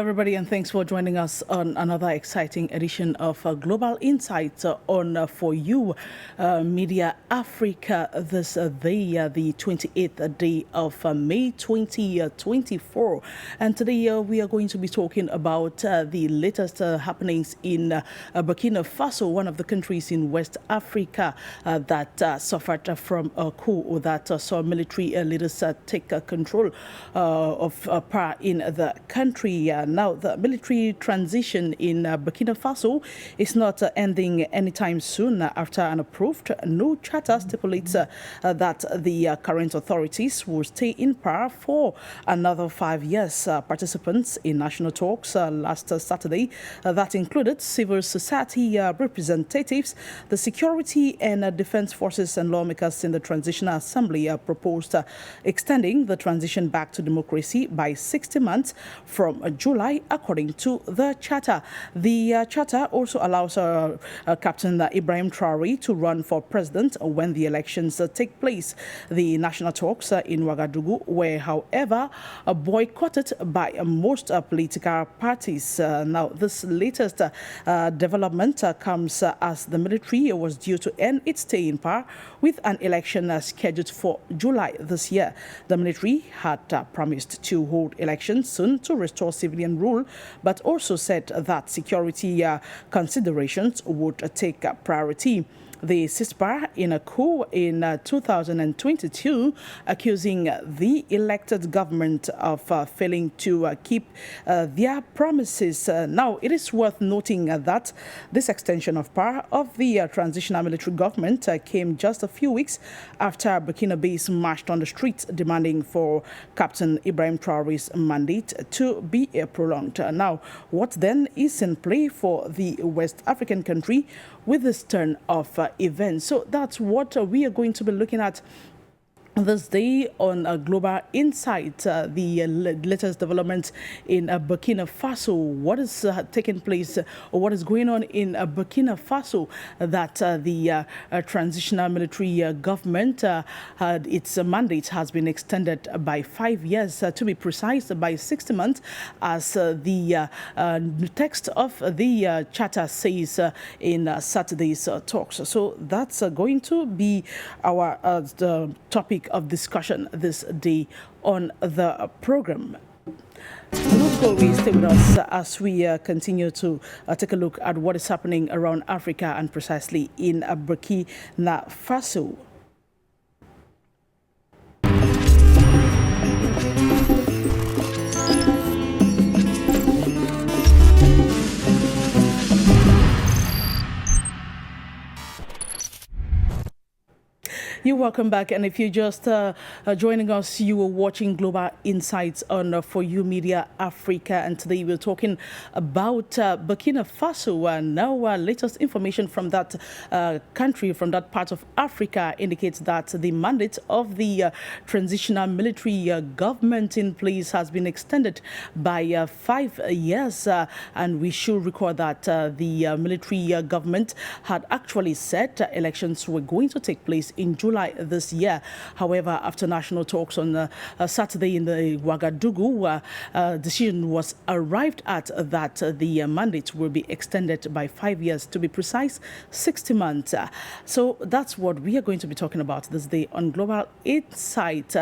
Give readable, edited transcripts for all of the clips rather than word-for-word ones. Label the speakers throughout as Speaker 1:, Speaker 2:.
Speaker 1: everybody, and thanks for joining us on another exciting edition of Global Insights on For You Media Africa this day, the 28th day of May 2024. And today we are going to be talking about the latest happenings in Burkina Faso, one of the countries in West Africa that suffered from a coup that saw military leaders take control of power in the country. Now, the military transition in Burkina Faso is not ending anytime soon after an approved new charter stipulates that the current authorities will stay in power for another 5 years. Participants in national talks last Saturday that included civil society representatives, the security and defense forces and lawmakers in the Transitional Assembly proposed extending the transition back to democracy by 60 months from July, according to the charter. The charter also allows Captain Ibrahim Traoré to run for president when the elections take place. The national talks in Ouagadougou were, however, boycotted by most political parties. Now, this latest development comes as the military was due to end its stay in power with an election scheduled for July this year. The military had promised to hold elections soon to restore civilian rule, but also said that security considerations would take priority. They seized power in a coup in 2022, accusing the elected government of failing to keep their promises. Now, it is worth noting that this extension of power of the transitional military government came just a few weeks after Burkinabés marched on the streets demanding for Captain Ibrahim Traoré's mandate to be prolonged. Now, what then is in play for the West African country with this turn of events? So that's what we are going to be looking at this day on Global Insight, the latest development in Burkina Faso. What is taking place or what is going on in Burkina Faso that the transitional military government, its mandate has been extended by 5 years, to be precise, by 60 months, as the text of the charter says in Saturday's talks. So that's going to be our topic of discussion this day on the program. Don't go away, stay with us as we continue to take a look at what is happening around Africa and precisely in Burkina Faso. You're welcome back, and if you're just joining us, you were watching Global Insights on For You Media Africa, and today we're talking about Burkina Faso. Now, latest information from that country, from that part of Africa, indicates that the mandate of the transitional military government in place has been extended by 5 years, and we should recall that the military government had actually said elections were going to take place in July this year. However, after national talks on Saturday in the Ouagadougou, decision was arrived at that the mandate will be extended by 5 years, to be precise, 60 months. So that's what we are going to be talking about this day on Global Insight.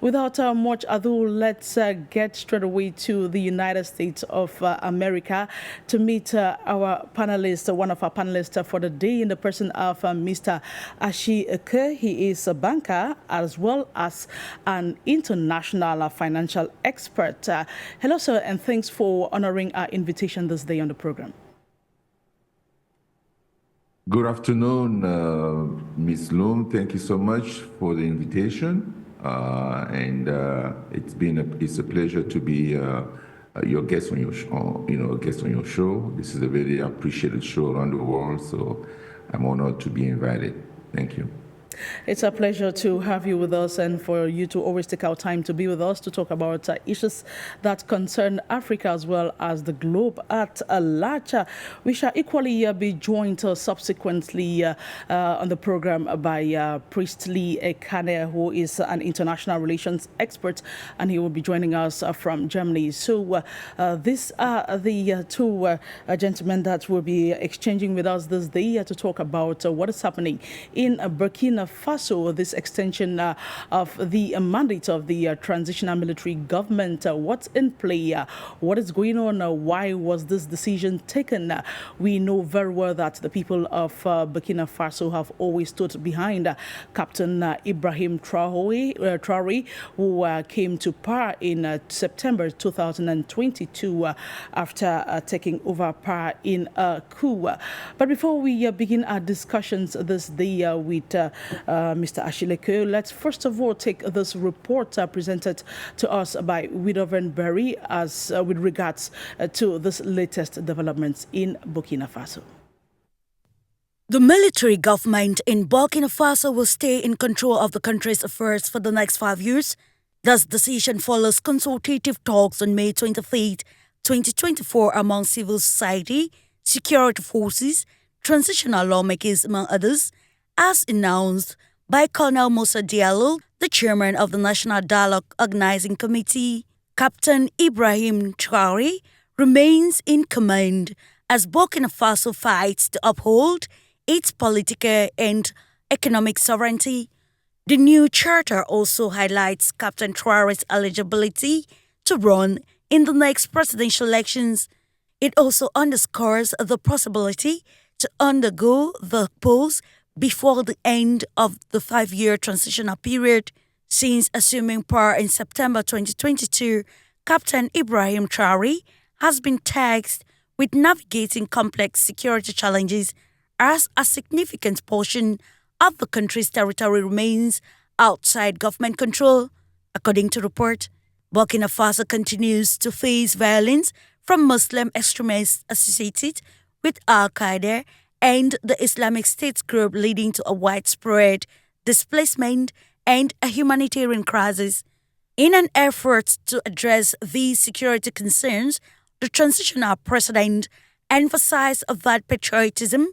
Speaker 1: Without much ado, let's get straight away to the United States of America to meet our panelist, one of our panelists for the day, in the person of Mr. EKEU. He is a banker as well as an international financial expert. Hello, sir, and thanks for honoring our invitation this day on the program.
Speaker 2: Good afternoon, Ms. Loom. Thank you so much for the invitation. It's a pleasure to be your guest on your show. This is a very appreciated show around the world, so I'm honored to be invited. Thank you.
Speaker 1: It's a pleasure to have you with us and for you to always take our time to be with us to talk about issues that concern Africa as well as the globe at large. We shall equally be joined subsequently on the program by Priestley EKANE, who is an international relations expert, and he will be joining us from Germany. So these are the two gentlemen that will be exchanging with us this day to talk about what is happening in Burkina Faso, this extension of the mandate of the transitional military government. What's in play? What is going on? Why was this decision taken? We know very well that the people of Burkina Faso have always stood behind Captain Ibrahim Traoré, who came to power in September 2022 after taking over power in a coup. But before we begin our discussions this day with Mr. ACHILLE, let's first of all take this report presented to us by WIYDORVEN BERI as with regards to this latest developments in Burkina Faso.
Speaker 3: The military government in Burkina Faso will stay in control of the country's affairs for the next 5 years. This decision follows consultative talks on May 25, 2024 among civil society, security forces, transitional lawmakers, among others, as announced by Colonel Moussa Diallo, the chairman of the National Dialogue Organizing Committee. Captain Ibrahim Traoré remains in command as Burkina Faso fights to uphold its political and economic sovereignty. The new charter also highlights Captain Traoré's eligibility to run in the next presidential elections. It also underscores the possibility to undergo the polls before the end of the 5-year transitional period. Since assuming power in September 2022, Captain Ibrahim Traoré has been tasked with navigating complex security challenges as a significant portion of the country's territory remains outside government control. According to report, Burkina Faso continues to face violence from Muslim extremists associated with Al-Qaeda and the Islamic State group, leading to a widespread displacement and a humanitarian crisis. In an effort to address these security concerns, the transitional president emphasized that patriotism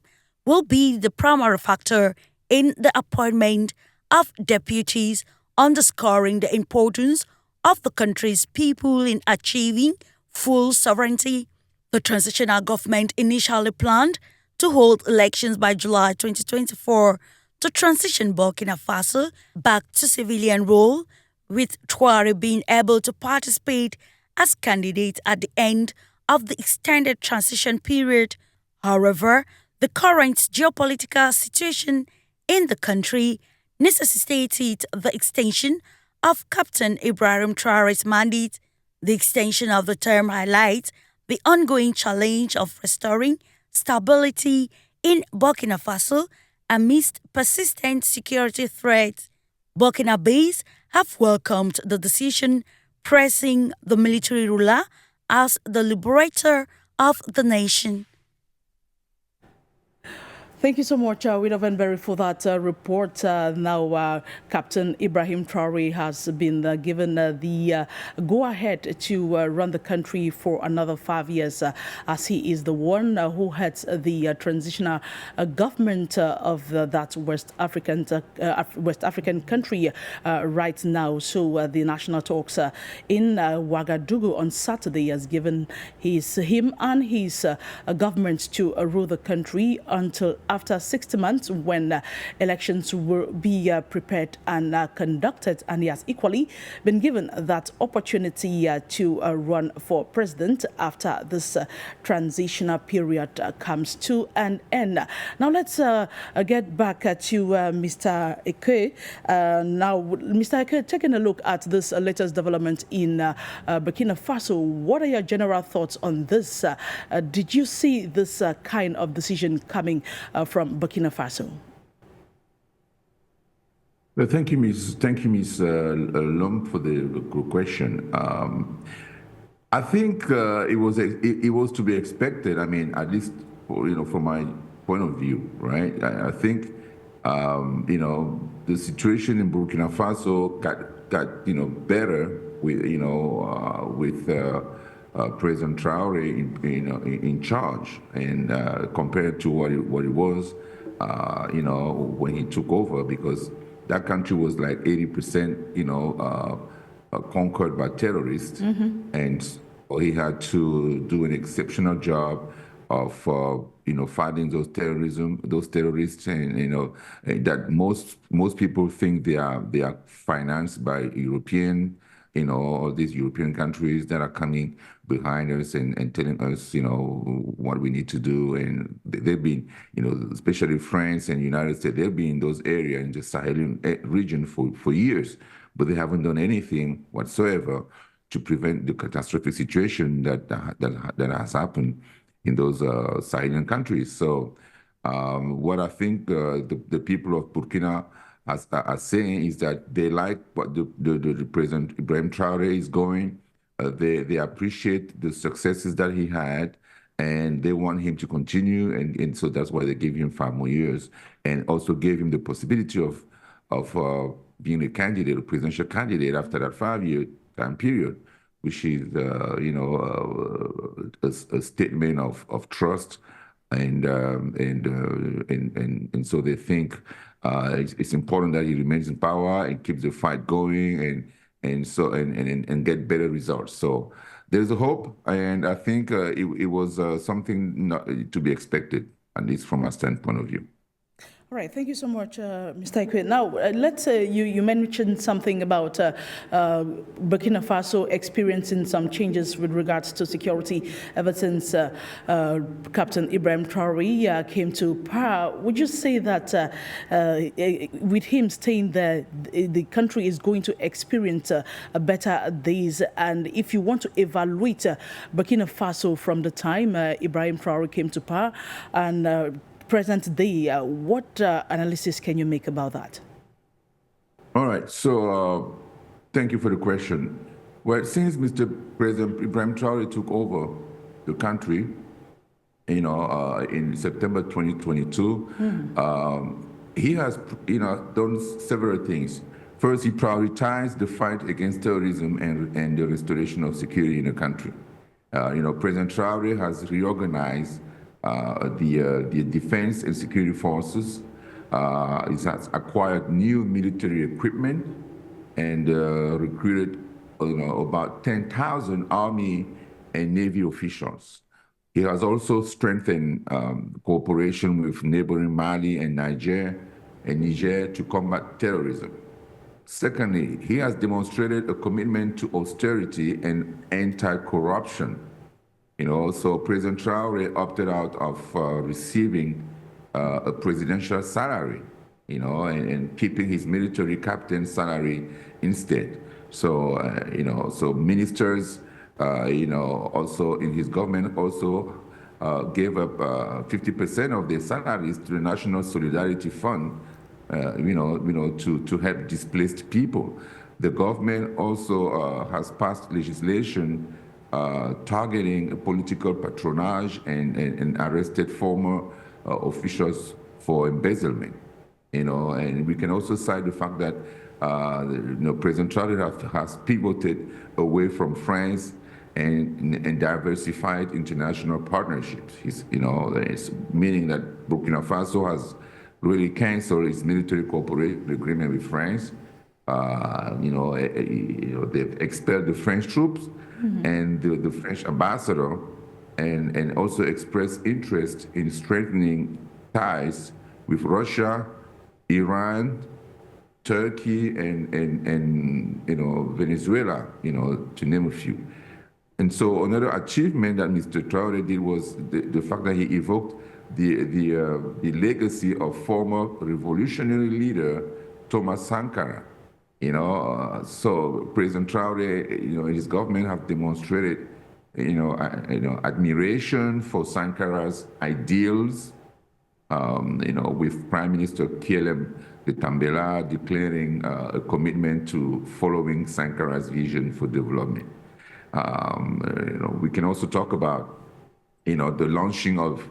Speaker 3: will be the primary factor in the appointment of deputies, underscoring the importance of the country's people in achieving full sovereignty. The transitional government initially planned to hold elections by July 2024 to transition Burkina Faso back to civilian rule, with Traoré being able to participate as candidate at the end of the extended transition period. However, the current geopolitical situation in the country necessitated the extension of Captain Ibrahim Traoré's mandate. The extension of the term highlights the ongoing challenge of restoring stability in Burkina Faso amidst persistent security threats. Burkinabés have welcomed the decision, praising the military ruler as the liberator of the nation.
Speaker 1: Thank you so much, WIYDORVEN BERI, for that report. Now, Captain Ibrahim Traoré has been given the go-ahead to run the country for another 5 years, as he is the one who heads the transitional government of that West African country right now. So the national talks in Ouagadougou on Saturday has given him and his government to rule the country until after 60 months, when elections will be prepared and conducted. And he has equally been given that opportunity to run for president after this transitional period comes to an end. Now let's get back to Mr. EKEU. Now, Mr. EKEU, taking a look at this latest development in Burkina Faso, what are your general thoughts on this? Did you see this kind of decision coming from Burkina Faso?
Speaker 2: Well, thank you, Ms. Lum, for the question. I think it was to be expected. I mean, at least from my point of view, right? I think You know, the situation in Burkina Faso got better with President Traoré in charge, and compared to what it was, when he took over, because that country was like 80%, conquered by terrorists, and he had to do an exceptional job of fighting those terrorists, and that most people think they are financed by European, all these European countries that are coming behind us and telling us, what we need to do. And they've been, especially France and United States, they've been in those areas in the Sahelian region for years, but they haven't done anything whatsoever to prevent the catastrophic situation that has happened in those Sahelian countries. So what I think the people of Burkina are saying is that they like what the President Ibrahim Traoré is going. They appreciate the successes that he had, and they want him to continue, and so that's why they gave him 5 more years, and also gave him the possibility of being a candidate, a presidential candidate after that 5-year time period, which is a statement of trust, and so they think it's important that he remains in power and keeps the fight going, and get better results. So there's a hope, and I think it was something not to be expected, at least from a standpoint of view.
Speaker 1: All right, thank you so much, Mr. EKEU. Now, let's say you mentioned something about Burkina Faso experiencing some changes with regards to security ever since Captain Ibrahim Traoré came to power. Would you say that with him staying there, the country is going to experience better days? And if you want to evaluate Burkina Faso from the time Ibrahim Traoré came to power and present day, what analysis can you make about that?
Speaker 2: All right, so thank you for the question. Well, since Mr. President Ibrahim Traoré took over the country, in September 2022, he has, done several things. First, he prioritized the fight against terrorism and the restoration of security in the country. President Traoré has reorganized the defense and security forces. It has acquired new military equipment and recruited about 10,000 Army and Navy officials. He has also strengthened cooperation with neighboring Mali and Niger to combat terrorism. Secondly, he has demonstrated a commitment to austerity and anti-corruption. So President Traoré opted out of receiving a presidential salary, and keeping his military captain salary instead. So, so ministers, also in his government also gave up 50% of their salaries to the National Solidarity Fund, to help displaced people. The government also has passed legislation targeting political patronage and arrested former officials for embezzlement. And we can also cite the fact that President Traoré has pivoted away from France and diversified international partnerships. It's meaning that Burkina Faso has really canceled its military cooperation agreement with France. They've expelled the French troops and the French ambassador, and also expressed interest in strengthening ties with Russia, Iran, Turkey, and Venezuela, to name a few. And so another achievement that Mr. Traoré did was the fact that he evoked the legacy of former revolutionary leader Thomas Sankara. So President Traoré, his government have demonstrated, admiration for Sankara's ideals. With Prime Minister Kielem de Tambela declaring a commitment to following Sankara's vision for development. We can also talk about, the launching of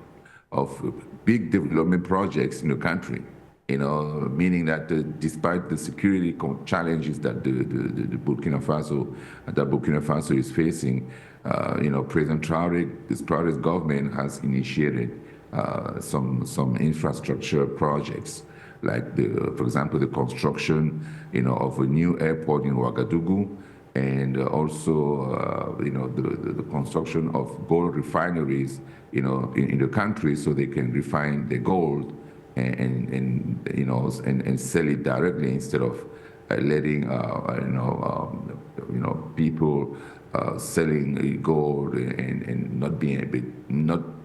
Speaker 2: big development projects in the country. meaning that despite the security challenges that the Burkina Faso is facing, President Traoré's government has initiated some infrastructure projects, like for example, the construction, of a new airport in Ouagadougou, and also, the construction of gold refineries, in the country, so they can refine the gold and sell it directly instead of letting people selling gold and not being able,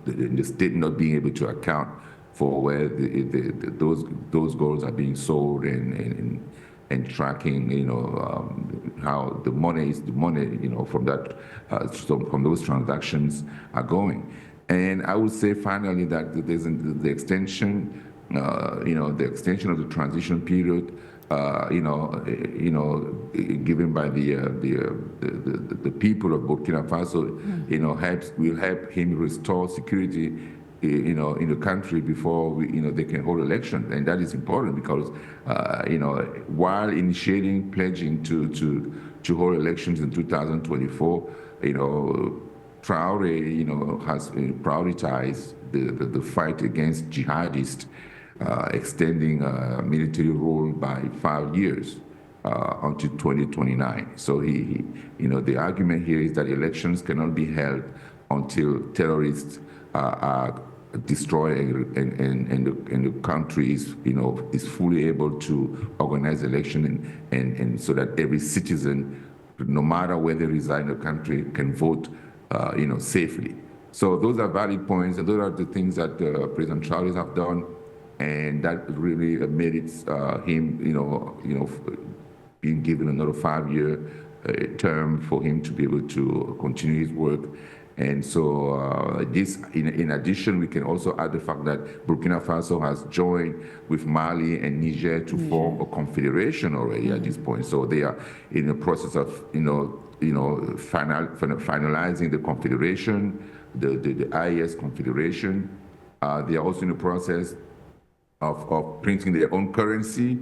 Speaker 2: the state not being able to account for where those golds are being sold and tracking, how the money from that from those transactions are going. And I would say finally that there's the extension, the extension of the transition period, given by the people of Burkina Faso, will help him restore security, in the country before they can hold elections, and that is important because, while pledging to hold elections in 2024, Traoré, has prioritized the fight against jihadists, extending military rule by 5 years until 2029. So the argument here is that elections cannot be held until terrorists are destroyed and the country is fully able to organize election and so that every citizen, no matter where they reside in the country, can vote safely. So those are valid points, and those are the things that President Traoré have done, and that really merits him, being given another 5-year term for him to be able to continue his work. And so this, in addition, we can also add the fact that Burkina Faso has joined with Mali and Niger to form a confederation already at this point. So they are in the process of, finalizing the confederation, the IES confederation. They are also in the process of printing their own currency,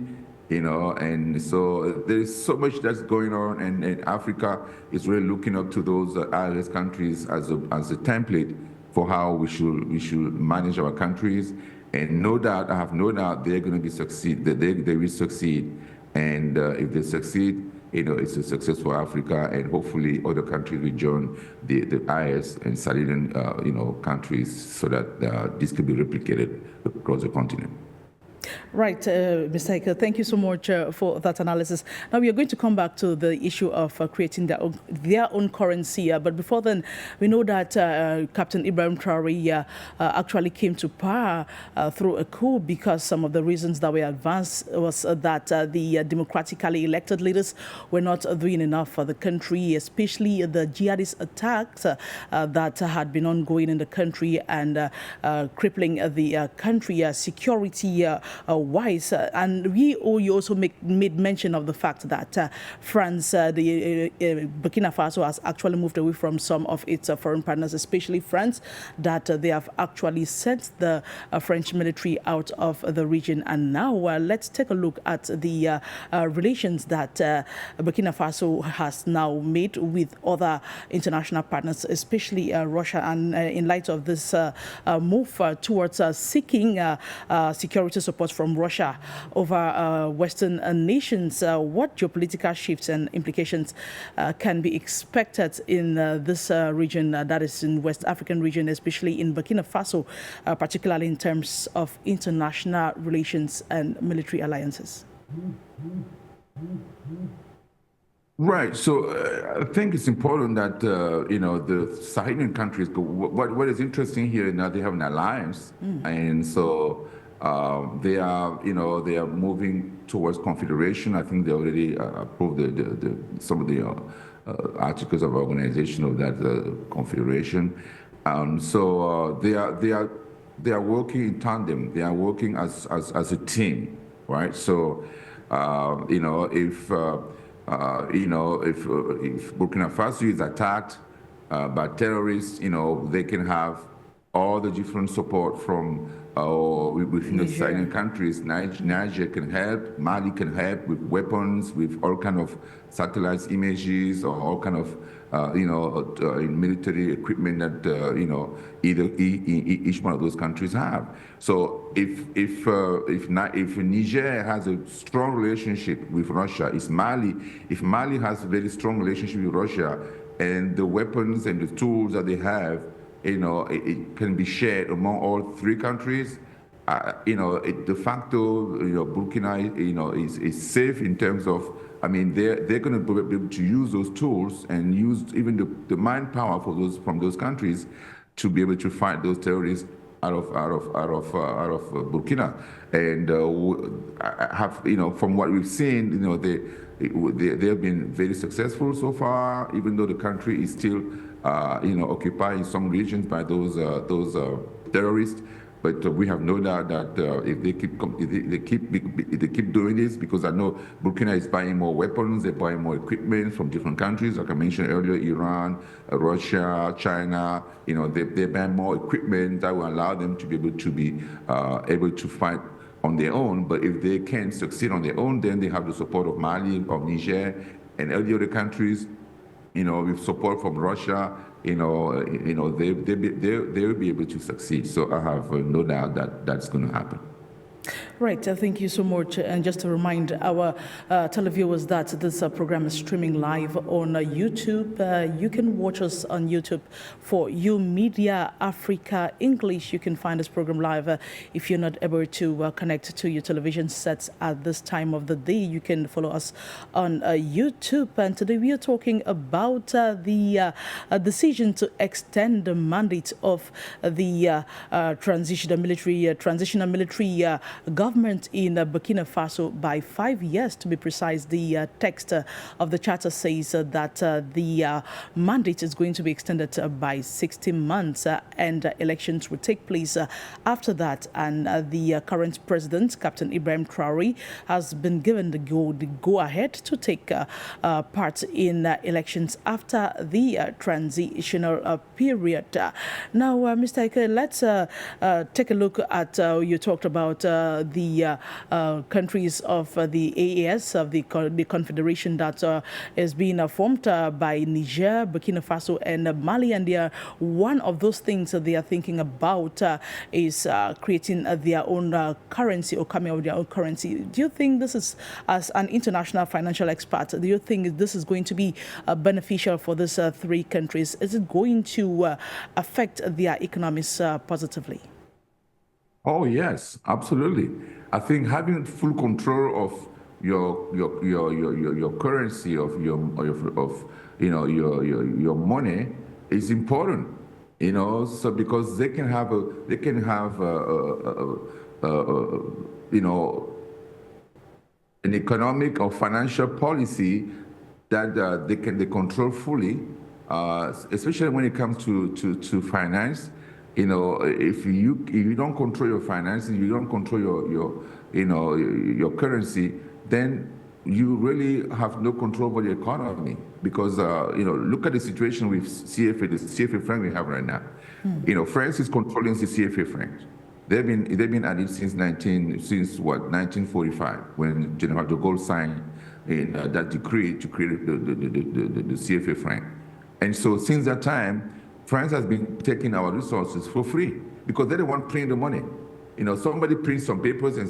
Speaker 2: and so there is so much that's going on, and Africa is really looking up to those IES countries as a template for how we should manage our countries. And I have no doubt they're going to succeed. That they will succeed, and if they succeed, it's a success for Africa, and hopefully other countries will join the IS and Sahelian, countries, so that this can be replicated across the continent.
Speaker 1: Right, Mr. EKEU, thank you so much for that analysis. Now we are going to come back to the issue of creating their own currency. But before then, we know that Captain Ibrahim Traoré actually came to power through a coup, because some of the reasons that were advanced was that the democratically elected leaders were not doing enough for the country, especially the jihadist attacks that had been ongoing in the country and crippling the country security wise. And you also made mention of the fact that France, Burkina Faso has actually moved away from some of its foreign partners, especially France, that they have actually sent the French military out of the region. And now let's take a look at the relations that Burkina Faso has now made with other international partners, especially Russia. And in light of this move towards seeking security support from Russia over Western nations, what geopolitical shifts and implications can be expected in this region, that is in West African region, especially in Burkina Faso, particularly in terms of international relations and military alliances?
Speaker 2: Right. So I think it's important that the Sahelian countries. What is interesting here now, they have an alliance, and so they are moving towards confederation. I think they already approved some of the articles of organization of that confederation. So they are working in tandem. They are working as a team, right? So if Burkina Faso is attacked by terrorists, they can have all the different support from within the Sahel countries. Niger can help, Mali can help with weapons, with all kind of satellite images, or all kind of military equipment that each one of those countries have. So if Niger has a strong relationship with Russia, if Mali has a very strong relationship with Russia, and the weapons and the tools that they have, it can be shared among all three countries. De facto, Burkina, is safe in terms of, they're going to be able to use those tools and use even the manpower from those countries to be able to fight those terrorists out of Burkina. And from what we've seen, they have been very successful so far, even though the country is still occupied in some regions by those terrorists. But we have no doubt that if they keep doing this, because I know Burkina is buying more weapons, they're buying more equipment from different countries, like I mentioned earlier, Iran, Russia, China. They buy more equipment that will allow them to be able to fight on their own. But if they can't succeed on their own, then they have the support of Mali, of Niger, and all the other countries. With support from Russia, they'll be able to succeed. So I have no doubt that that's going to happen.
Speaker 1: Right, thank you so much. And just to remind our televiewers that this program is streaming live on YouTube. You can watch us on YouTube for You Media Africa English. You can find this program live. If you're not able to connect to your television sets at this time of the day, you can follow us on YouTube. And today we are talking about the decision to extend the mandate of the transitional military government in Burkina Faso by 5 years, to be precise. The text of the charter says that the mandate is going to be extended by 60 months and elections will take place after that. And the current president, Captain Ibrahim Traoré, has been given the go-ahead to take part in elections after the transitional period. Now, Mr. EKEU, let's take a look at, you talked about the countries of the AES, of the confederation that is being formed by Niger, Burkina Faso, and Mali. And they are, one of those things that they are thinking about is creating their own currency, or coming out with their own currency. Do you think this is, as an international financial expert, do you think this is going to be beneficial for these three countries? Is it going to affect their economies positively?
Speaker 2: Oh yes, absolutely. I think having full control of your currency, of your money is important. So because they can have an economic or financial policy that they control fully, especially when it comes to finance. If you don't control your finances, you don't control your currency, then you really have no control over the economy. Because look at the situation with CFA, the CFA franc we have right now. France is controlling the CFA franc. They've been at it since 1945, when General de Gaulle signed that decree to create the CFA franc. And so since that time, France has been taking our resources for free because they don't want to print the money. Somebody prints some papers and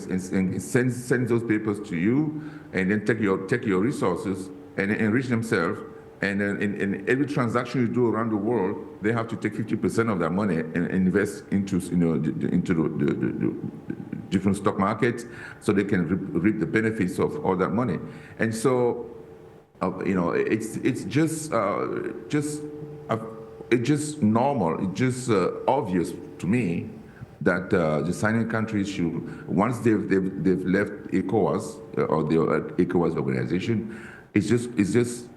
Speaker 2: sends those papers to you, and then take your resources and enrich themselves. And then in every transaction you do around the world, they have to take 50% of that money and invest into the different stock markets, so they can reap the benefits of all that money. And so, it's just normal, it's just obvious to me that the signing countries should, once they've left ECOWAS or the ECOWAS organization, it's just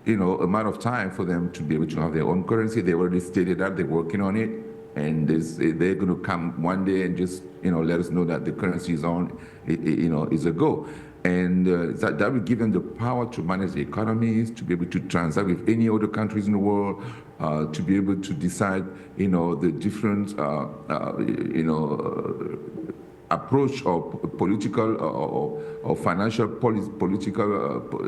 Speaker 2: a matter of time for them to be able to have their own currency. They already stated that they're working on it, and they're going to come one day and just let us know that the currency is on, is a go. And that will give them the power to manage the economies, to be able to transact with any other countries in the world, to be able to decide, the different, approach or political or financial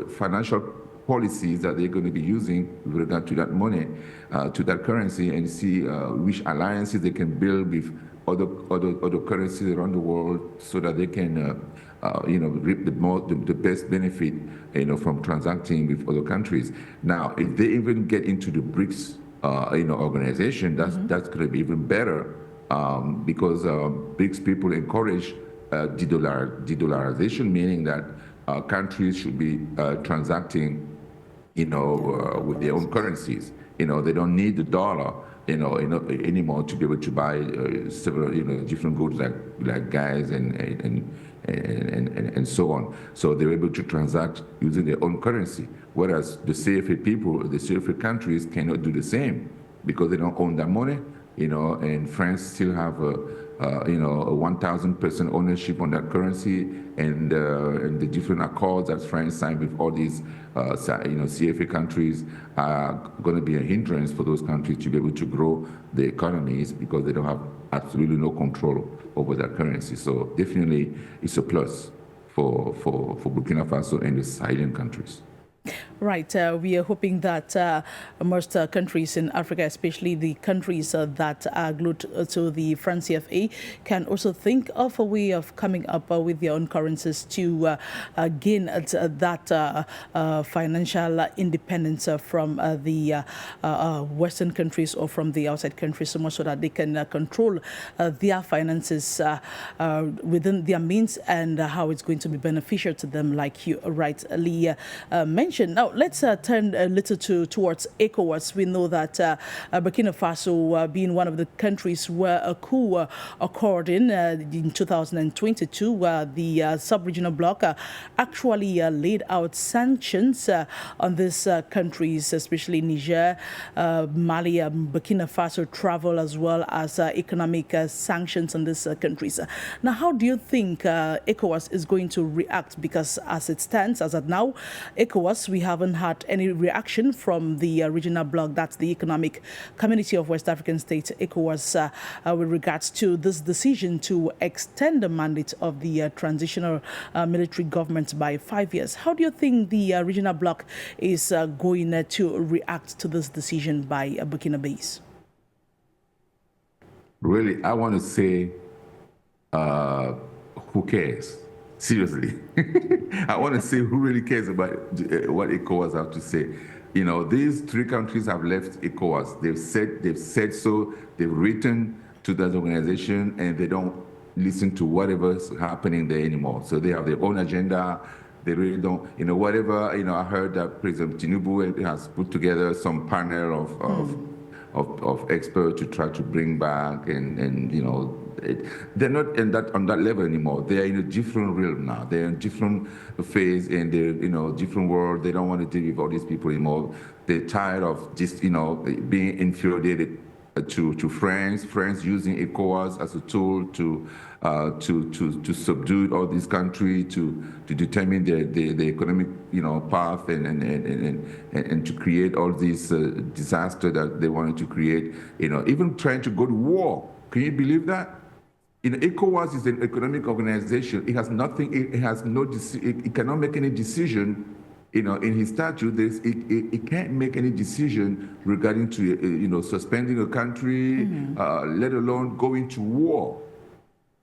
Speaker 2: financial policies that they're going to be using with regard to that money, to that currency, and see which alliances they can build with other currencies around the world, so that they can reap the best benefit, from transacting with other countries. Now, if they even get into the BRICS, organization, that's going to be even better, because BRICS people encourage de-dollarization, meaning that countries should be transacting, with their own currencies. They don't need the dollar, anymore to be able to buy several, different goods like gas and so on. So they're able to transact using their own currency, whereas the CFA people, the CFA countries cannot do the same because they don't own that money, and France still have a 1,000% ownership on that currency, and the different accords that France signed with all these, CFA countries are going to be a hindrance for those countries to be able to grow their economies, because they don't have absolutely no control over that currency. So definitely it's a plus for Burkina Faso and the Sahelian countries.
Speaker 1: Right. We are hoping that most countries in Africa, especially the countries that are glued to the France CFA, can also think of a way of coming up with their own currencies to gain that financial independence from the Western countries or from the outside countries, so much so that they can control their finances within their means, and how it's going to be beneficial to them, like you rightly mentioned. Now, let's turn a little towards ECOWAS. We know that Burkina Faso, being one of the countries where a coup occurred in 2022, the sub-regional bloc actually laid out sanctions on these countries, especially Niger, Mali, Burkina Faso travel, as well as economic sanctions on these countries. Now, how do you think ECOWAS is going to react? Because as it stands, as of now, ECOWAS, we haven't had any reaction from the regional bloc, that's the Economic Community of West African States, ECOWAS, with regards to this decision to extend the mandate of the transitional military government by 5 years. How do you think the regional bloc is going to react to this decision by Burkina Faso?
Speaker 2: Really, I want to say, who cares? Seriously. I want to say, who really cares about what ECOWAS have to say? These three countries have left ECOWAS. They've said so. They've written to that organization, and they don't listen to whatever's happening there anymore. So they have their own agenda. They really don't, whatever. I heard that President Tinubu has put together some panel of experts to try to bring back, and they're not on that level anymore. They are in a different realm now. They're in a different phase, and they're different world. They don't want to deal with all these people anymore. They're tired of just being infuriated to France using ECOWAS as a tool to subdue all these countries, to determine the economic path, and to create all these disaster that they wanted to create. Even trying to go to war. Can you believe that? ECOWAS is an economic organization. It has nothing. It has no. It cannot make any decision. In his statute, it can't make any decision regarding to suspending a country, let alone going to war.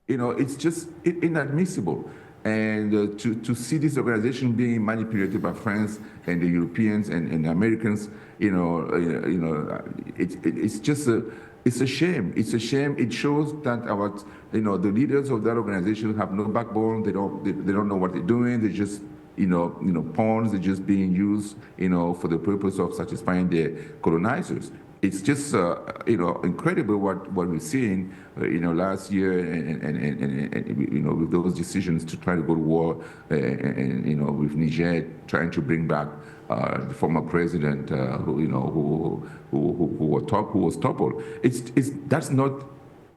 Speaker 2: It's just inadmissible. And to see this organization being manipulated by France and the Europeans and the Americans, it's just it's a shame. It's a shame. It shows that the leaders of that organization have no backbone. They don't know what they're doing. They're just pawns. They're just being used for the purpose of satisfying their colonizers. It's just incredible what we're seeing last year, and with those decisions to try to go to war, and with Niger trying to bring back the former president who was toppled. That's not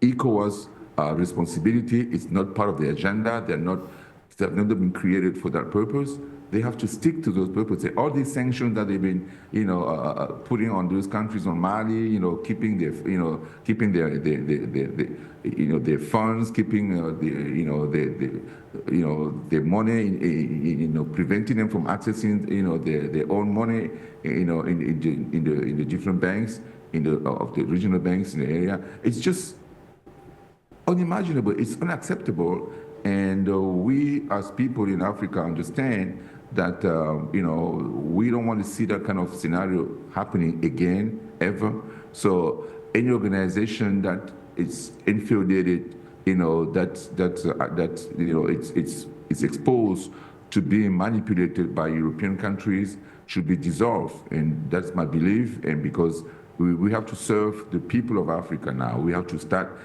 Speaker 2: ECOWAS responsibility. It's not part of the agenda. They're not have never been created for that purpose. They have to stick to those purposes. All these sanctions that they've been, putting on those countries, on Mali, keeping their, keeping their funds, keeping their money, preventing them from accessing, their own money, in the different banks, of the regional banks in the area. It's just unimaginable. It's unacceptable. And we, as people in Africa, understand that, we don't want to see that kind of scenario happening again, ever. So any organization that is infiltrated, it's exposed to being manipulated by European countries should be dissolved. And that's my belief. And because we have to serve the people of Africa now, we have to start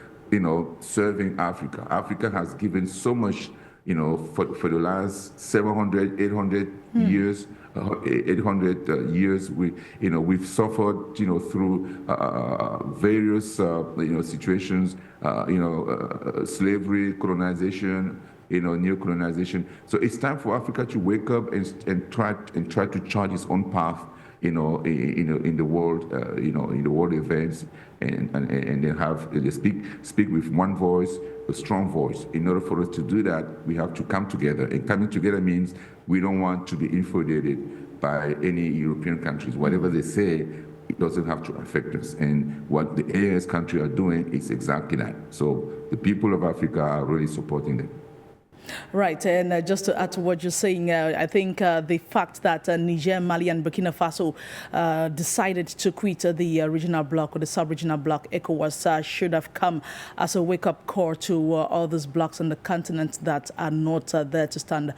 Speaker 2: serving Africa. Africa has given so much, for the last 700, 800 years, 800 years. We've suffered, through various, situations, slavery, colonization, neo-colonization. So it's time for Africa to wake up and try to chart its own path, in the world, in the world events, and then they speak with one voice, a strong voice. In order for us to do that, we have to come together. And coming together means we don't want to be infiltrated by any European countries. Whatever they say, it doesn't have to affect us. And what the AS countries are doing is exactly that. So the people of Africa are really supporting them.
Speaker 1: Right, and just to add to what you're saying, I think the fact that Niger, Mali and Burkina Faso decided to quit the regional bloc or the sub-regional bloc, ECOWAS, should have come as a wake-up call to all those blocs on the continent that are not there to stand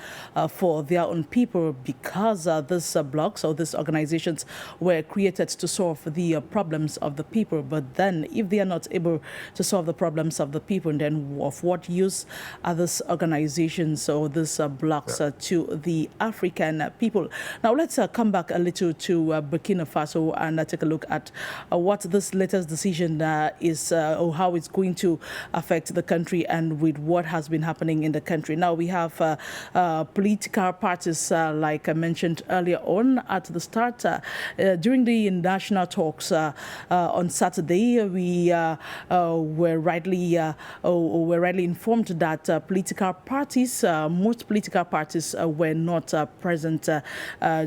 Speaker 1: for their own people, because these blocs or these organizations were created to solve the problems of the people. But then if they are not able to solve the problems of the people, then of what use are these organizations or these blocs to the African people? Now let's come back a little to Burkina Faso and take a look at what this latest decision is, or how it's going to affect the country and with what has been happening in the country. Now we have political parties, like I mentioned earlier on at the start. During the national talks on Saturday, we were rightly informed that political parties, most political parties were not present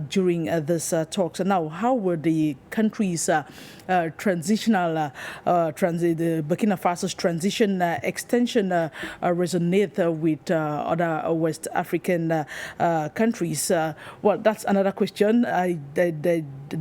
Speaker 1: during this talk. So now, how were the country's the Burkina Faso's transition extension resonate with other West African countries? Well, that's another question. I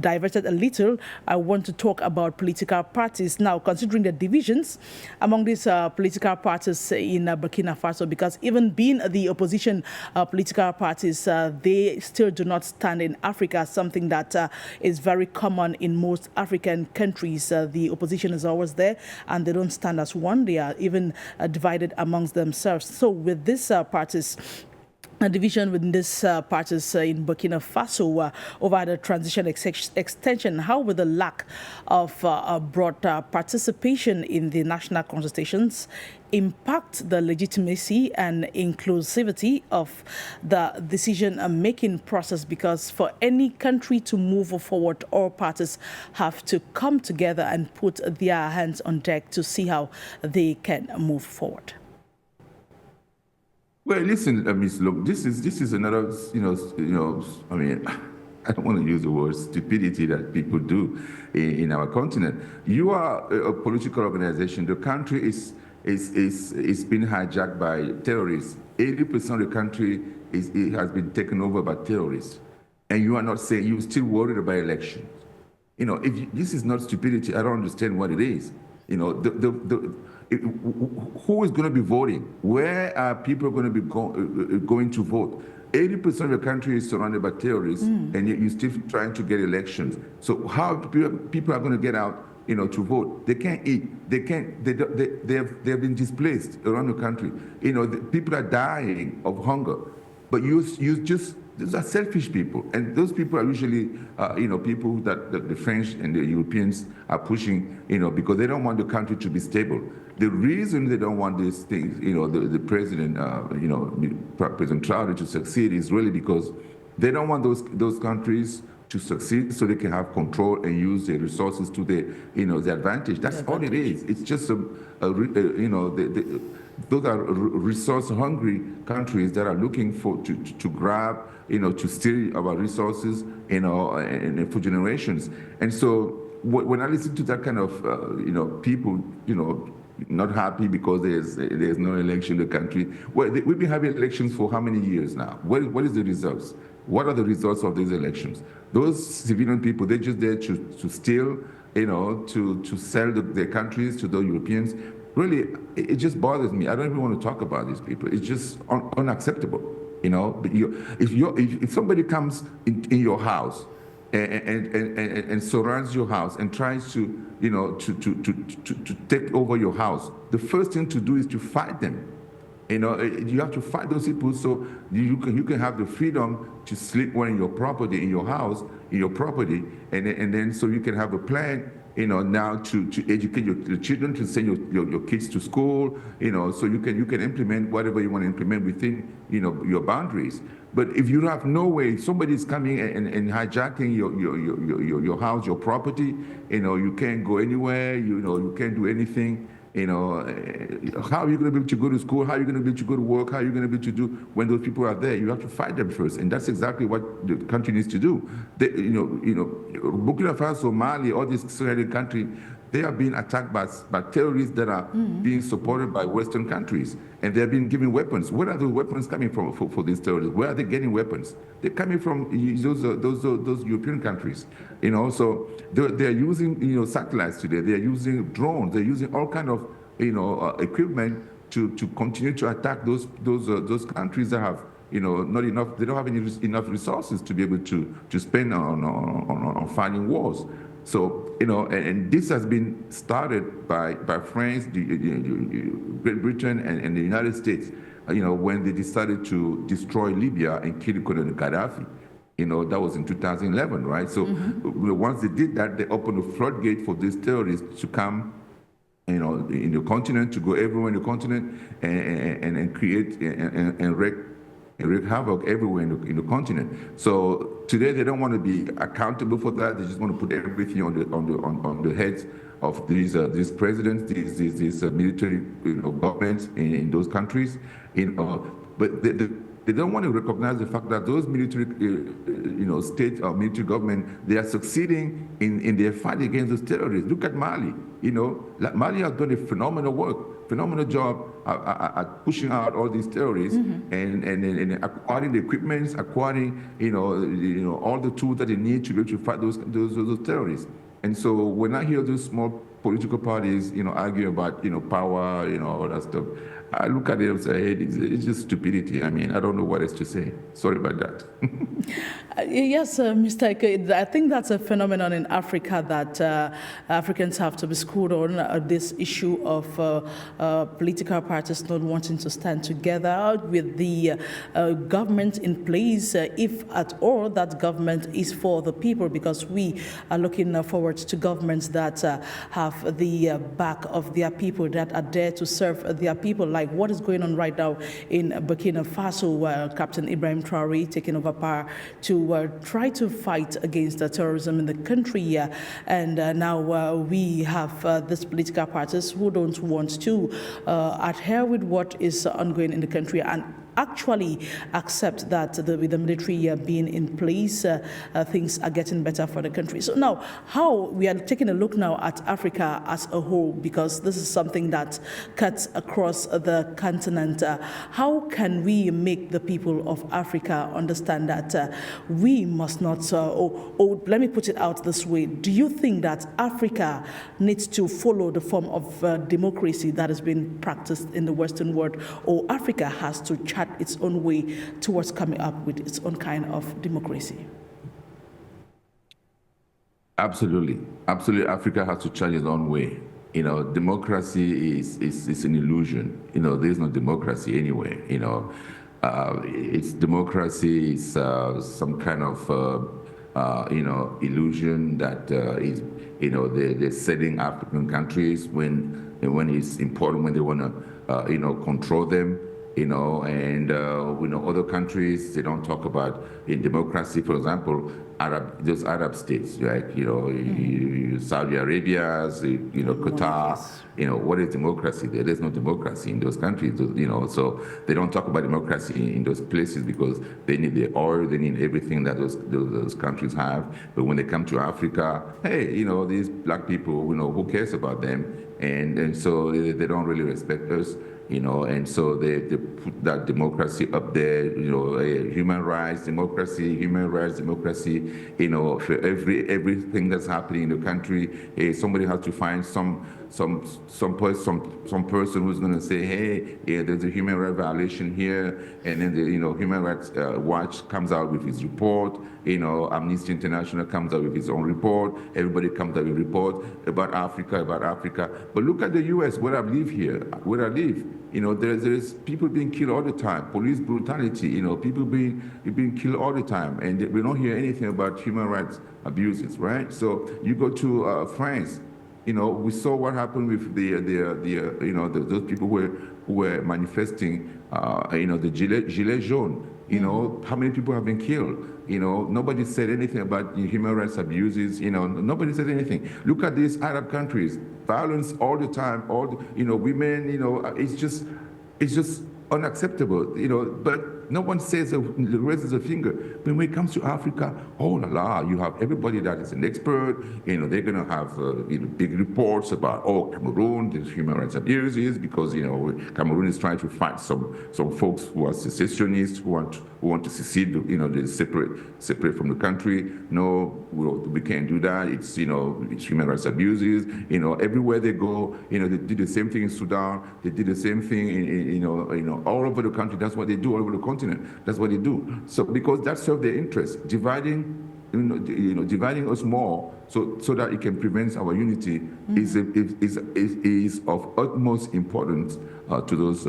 Speaker 1: diverted a little. I want to talk about political parties now, considering the divisions among these political parties in Burkina Faso, because even being the opposition political parties, they still do not stand in Africa, something that is very common in most African countries. The opposition is always there and they don't stand as one. They are even divided amongst themselves. So with these parties, a division within these parties in Burkina Faso over the transition extension, how will the lack of broad participation in the national consultations impact the legitimacy and inclusivity of the decision-making process? Because for any country to move forward, all parties have to come together and put their hands on deck to see how they can move forward.
Speaker 2: Well, listen, Miss, look, this is another, I mean, I don't want to use the word stupidity that people do in our continent. You are a political organization. The country is being hijacked by terrorists. 80% of the country has been taken over by terrorists. And you are not saying, you're still worried about elections. If this is not stupidity, I don't understand what it is. Who is going to be voting? Where are people going to be going to vote? 80% of the country is surrounded by terrorists, and yet you're still trying to get elections. So how people are going to get out, to vote? They can't eat. They can't. They have been displaced around the country. People are dying of hunger. But those are selfish people, and those people are usually, people that the French and the Europeans are pushing, because they don't want the country to be stable. the reason they don't want these things, the president, President Traoré to succeed is really because they don't want those countries to succeed so they can have control and use their resources to their advantage. That's all it is. It's just those are resource-hungry countries that are looking to grab, to steal our resources, and for generations. And so when I listen to that kind of, people, not happy because there's no election in the country. Well, we've been having elections for how many years now? What is the results? What are the results of these elections? Those civilian people, they're just there to steal, to sell their countries to the Europeans. Really, it just bothers me. I don't even want to talk about these people. It's just unacceptable, But if somebody comes in your house and surrounds your house and tries to, to take over your house, the first thing to do is to fight them. You have to fight those people so you can have the freedom to sleep well in your property, in your house, in your property, and then so you can have a plan, now to educate your children, to send your kids to school, so you can implement whatever you want to implement within, your boundaries. But if you have no way, somebody's coming and hijacking your house, your property, you can't go anywhere, you can't do anything. How are you going to be able to go to school? How are you going to be able to go to work? How are you going to be able to do when those people are there? You have to fight them first, and that's exactly what the country needs to do. Burkina Faso, Mali, all these surrounding countries, they are being attacked by terrorists that are being supported by Western countries, and they're being given weapons. Where are those weapons coming from for these terrorists? Where are they getting weapons? They're coming from those European countries. So they're using satellites today. They're using drones. They're using all kind of equipment to continue to attack those countries that have not enough. They don't have enough resources to be able to spend on fighting wars. So, and this has been started by France, Great Britain, and the United States, when they decided to destroy Libya and kill Colonel Gaddafi. That was in 2011, right? So once they did that, they opened a floodgate for these terrorists to come, in the continent, to go everywhere in the continent and create and wreak havoc everywhere in the continent. So today they don't want to be accountable for that. They just want to put everything on the heads of these presidents, these military governments in those countries. But they don't want to recognize the fact that those military state or military government, they are succeeding in their fight against those terrorists. Look at Mali. Mali has done a phenomenal job at pushing out all these terrorists and acquiring the equipment, acquiring all the tools that they need to be able to fight those terrorists. And so when I hear those small political parties, argue about power, all that stuff, I look at it and say, hey, it's just stupidity. I mean, I don't know what else to say. Sorry about that.
Speaker 1: Yes, Mr. EKEU, I think that's a phenomenon in Africa that Africans have to be schooled on, this issue of political parties not wanting to stand together with the government in place, if at all that government is for the people, because we are looking forward to governments that have the back of their people, that are there to serve their people, like what is going on right now in Burkina Faso, where Captain Ibrahim Traoré taking over power to try to fight against terrorism in the country. And now we have these political parties who don't want to adhere with what is ongoing in the country and actually accept that with the military being in place, things are getting better for the country. So now, how we are taking a look now at Africa as a whole, because this is something that cuts across the continent. How can we make the people of Africa understand that we must not, let me put it out this way. Do you think that Africa needs to follow the form of democracy that has been practiced in the Western world, or Africa has to chart its own way towards coming up with its own kind of democracy?
Speaker 2: Absolutely. Africa has to chart its own way. Democracy is an illusion. There's no democracy anywhere. It's democracy is some kind of illusion that is, they're selling African countries when it's important, when they want to, control them. Other countries, they don't talk about in democracy, for example, those Arab states, like, Saudi Arabia, Qatar, what is democracy there? There's no democracy in those countries, so they don't talk about democracy in those places because they need the oil, they need everything that those countries have. But when they come to Africa, hey, these black people, who cares about them? And so they don't really respect us. And so they put that democracy up there, human rights, democracy, for everything that's happening in the country, somebody has to find some person who's going to say, hey, there's a human rights violation here, and then the Human Rights Watch comes out with its report, Amnesty International comes out with its own report, everybody comes out with a report about Africa. But look at the U.S., where I live. There's people being killed all the time, police brutality, people being killed all the time, and we don't hear anything about human rights abuses, right? So you go to France, we saw what happened with those people who were manifesting, the Gilets jaunes. How many people have been killed? Nobody said anything about human rights abuses. Nobody said anything. Look at these Arab countries, violence all the time. Women. It's just unacceptable. But no one raises a finger. But when it comes to Africa, oh la la, you have everybody that is an expert. They're going to have big reports about Cameroon, there's human rights abuses because Cameroon is trying to fight some folks who are secessionists who want to secede. They're separate from the country. No, we can't do that. It's human rights abuses. Everywhere they go, they did the same thing in Sudan. They did the same thing in all over the country. That's what they do all over the continent. That's what they do. So because that serves their interest, dividing us more so that it can prevent our unity is of utmost importance to those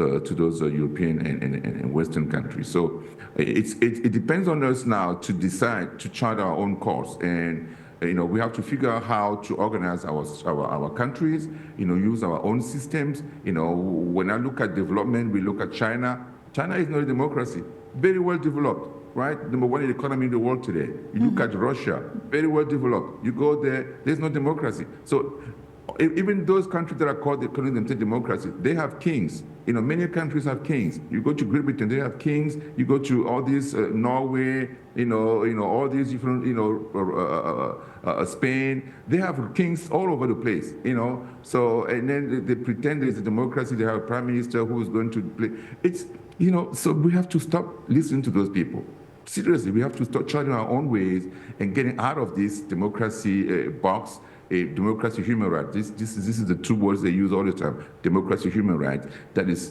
Speaker 2: European and Western countries. So it depends on us now to decide to chart our own course, and we have to figure out how to organize our countries. Use our own systems. When I look at development, we look at China. China is not a democracy, very well developed, right? #1 economy in the world today. You look at Russia, very well developed. You go there, there's no democracy. So even those countries that are calling themselves democracy, they have kings. Many countries have kings. You go to Great Britain, they have kings. You go to all these Norway, all these different, Spain, they have kings all over the place, So, and then they pretend there's a democracy. They have a prime minister who's going to play. So we have to stop listening to those people. Seriously, we have to start charting our own ways and getting out of this democracy box. Democracy, human rights. This is the two words they use all the time. Democracy, human rights. That is,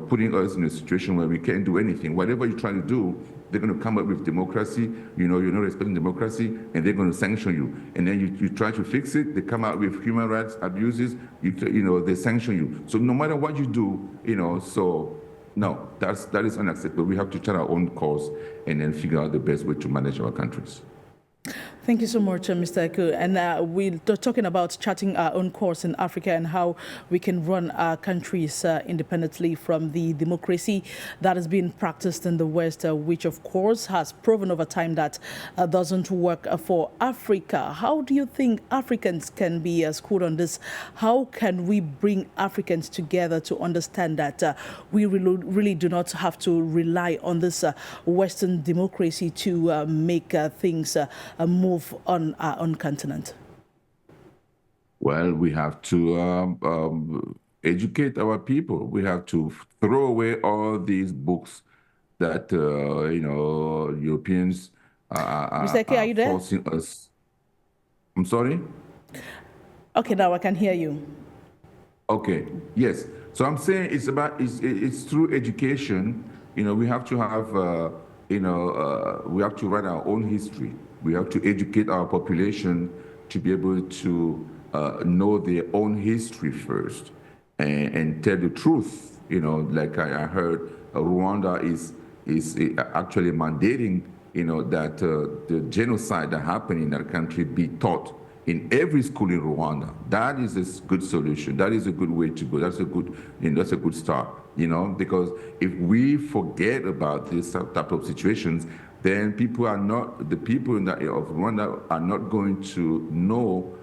Speaker 2: putting us in a situation where we can't do anything. Whatever you try to do, they're going to come up with democracy. You're not respecting democracy, and they're going to sanction you. And then you try to fix it. They come out with human rights abuses. They sanction you. So no matter what you do, no, that is unacceptable. We have to chart our own course and then figure out the best way to manage our countries.
Speaker 1: Thank you so much, Mr. EKEU. And we're talking about charting our own course in Africa and how we can run our countries independently from the democracy that is being practiced in the West, which, of course, has proven over time that doesn't work for Africa. How do you think Africans can be schooled on this? How can we bring Africans together to understand that we really do not have to rely on this Western democracy to make things move on our own continent?
Speaker 2: Well, we have to educate our people. We have to throw away all these books that Europeans are forcing us. I'm sorry?
Speaker 1: Okay, now I can hear you.
Speaker 2: Okay, yes. So I'm saying it's through education. We have to have we have to write our own history. We have to educate our population to be able to know their own history first and tell the truth. Like I heard, Rwanda is actually mandating that the genocide that happened in that country be taught in every school in Rwanda. That is a good solution. That is a good way to go. That's a good, that's a good start. Because if we forget about this type of situations, then the people of Rwanda are not going to know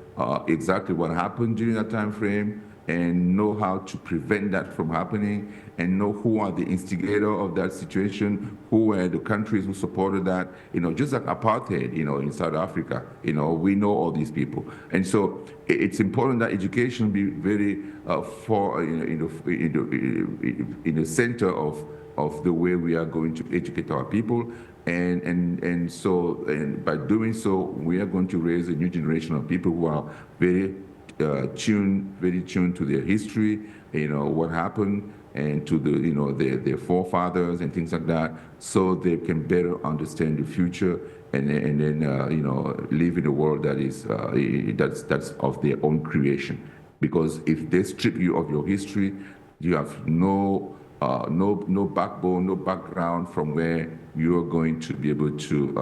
Speaker 2: exactly what happened during that time frame, and know how to prevent that from happening, and know who are the instigator of that situation, who were the countries who supported that, just like apartheid, in South Africa, we know all these people. And so it's important that education be very in the center of the way we are going to educate our people. And so by doing so, we are going to raise a new generation of people who are very tuned to their history, what happened, and to their forefathers and things like that, so they can better understand the future, and then live in a world that is that's of their own creation. Because if they strip you of your history, you have no backbone, no background from where you're going to be able to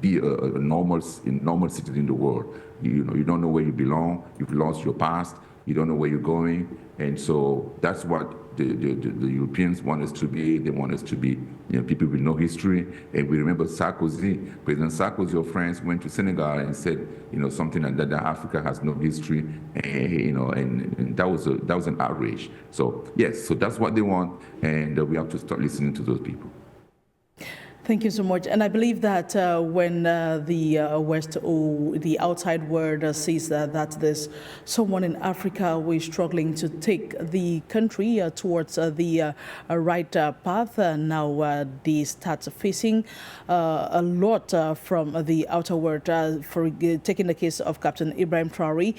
Speaker 2: be a normal citizen in the world. You don't know where you belong. You've lost your past. You don't know where you're going. And so that's what the Europeans want us to be. They want us to be people with no history. And we remember Sarkozy, President Sarkozy of France, went to Senegal and said something like that Africa has no history. And that was an outrage. So yes, so that's what they want, and we have to start listening to those people.
Speaker 1: Thank you so much. And I believe that when the West or the outside world sees that there's someone in Africa who is struggling to take the country towards the right path, now they start facing a lot from the outer world. For taking the case of Captain Ibrahim Traoré,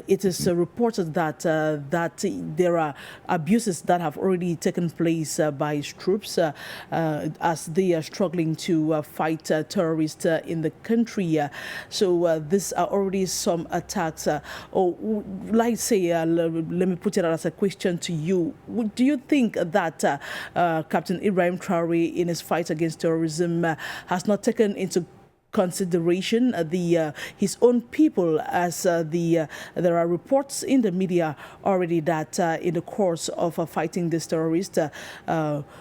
Speaker 1: it is reported that there are abuses that have already taken place by his troops as they are struggling to fight terrorists in the country. So these are already some attacks. Or like say, let me put it as a question to you. Do you think that Captain Ibrahim Traoré, in his fight against terrorism, has not taken into consideration his own people, as there are reports in the media already that in the course of fighting this terrorist,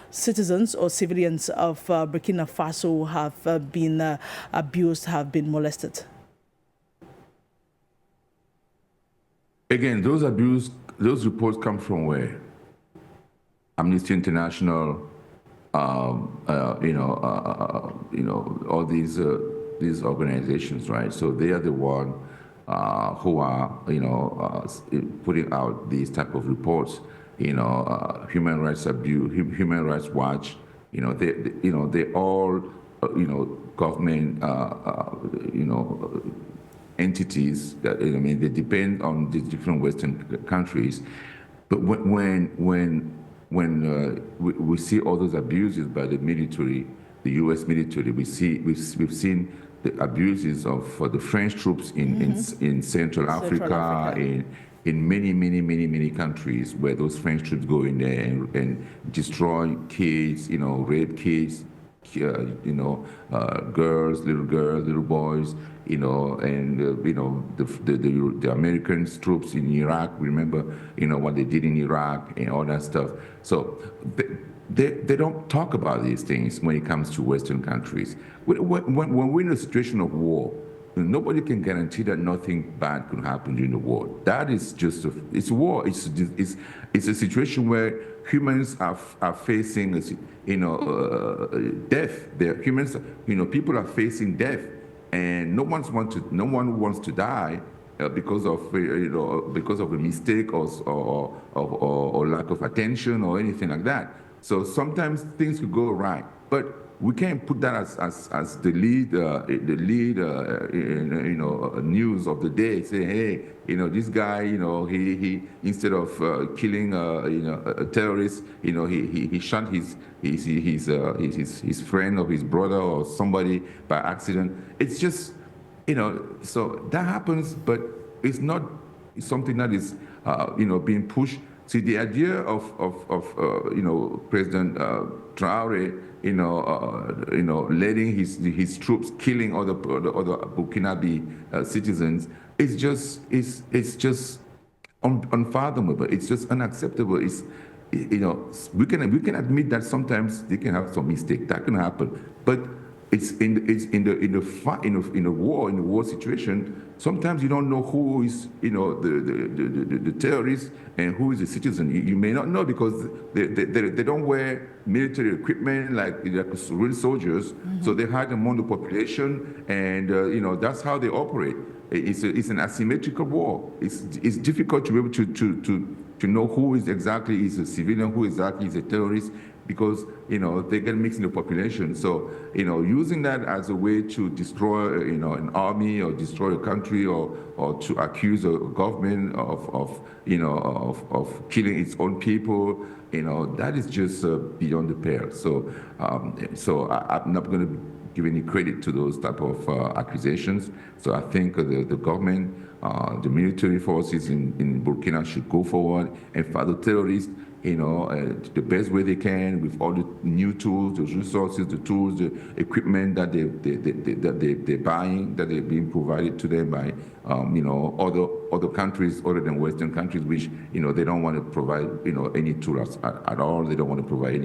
Speaker 1: citizens or civilians of Burkina Faso have been abused, have been molested?
Speaker 2: Again, those reports come from where? Amnesty International, all these organizations, right? So they are the one who are, putting out these type of reports. Human Rights Abuse, Human Rights Watch. They all, government, entities that they depend on the different Western countries. But when we see all those abuses by the military, the U.S. military, we've seen the abuses of the French troops in Central Africa, in many countries, where those French troops go in there and destroy kids, rape kids, girls, little boys, and the American troops in Iraq. Remember, what they did in Iraq and all that stuff. So they don't talk about these things when it comes to Western countries. When we're in a situation of war, nobody can guarantee that nothing bad could happen during the war. That is just it's war. It's a situation where humans are facing death. Humans, people are facing death, and no one wants to die because of a mistake or lack of attention or anything like that. So sometimes things could go right, but we can't put that as the lead news of the day. Say, hey, this guy, he instead of killing a terrorist, he shot his friend or his brother or somebody by accident. It's just, so that happens, but it's not something that is being pushed. See, the idea of President Traoré, letting his troops killing other Burkinabe citizens is just unfathomable. It's just unacceptable. We can admit that sometimes they can have some mistake. That can happen, but it's in the war situation. Sometimes you don't know who is the terrorist and who is the citizen. You may not know because they don't wear military equipment like real soldiers. Mm-hmm. So they hide among the population, and that's how they operate. It's an asymmetrical war. It's difficult to be able to know who is exactly is a civilian, who exactly is a terrorist, because they get mixed in the population. So using that as a way to destroy an army or destroy a country or to accuse a government of killing its own people, that is just beyond the pale. So I'm not going to give any credit to those type of accusations. So I think the government, the military forces in Burkina should go forward and fight the terrorists, the best way they can with all the new tools, the resources, the tools, the equipment that they're buying, that they're being provided to them by other countries other than Western countries, which they don't want to provide any tools at all. They don't want to provide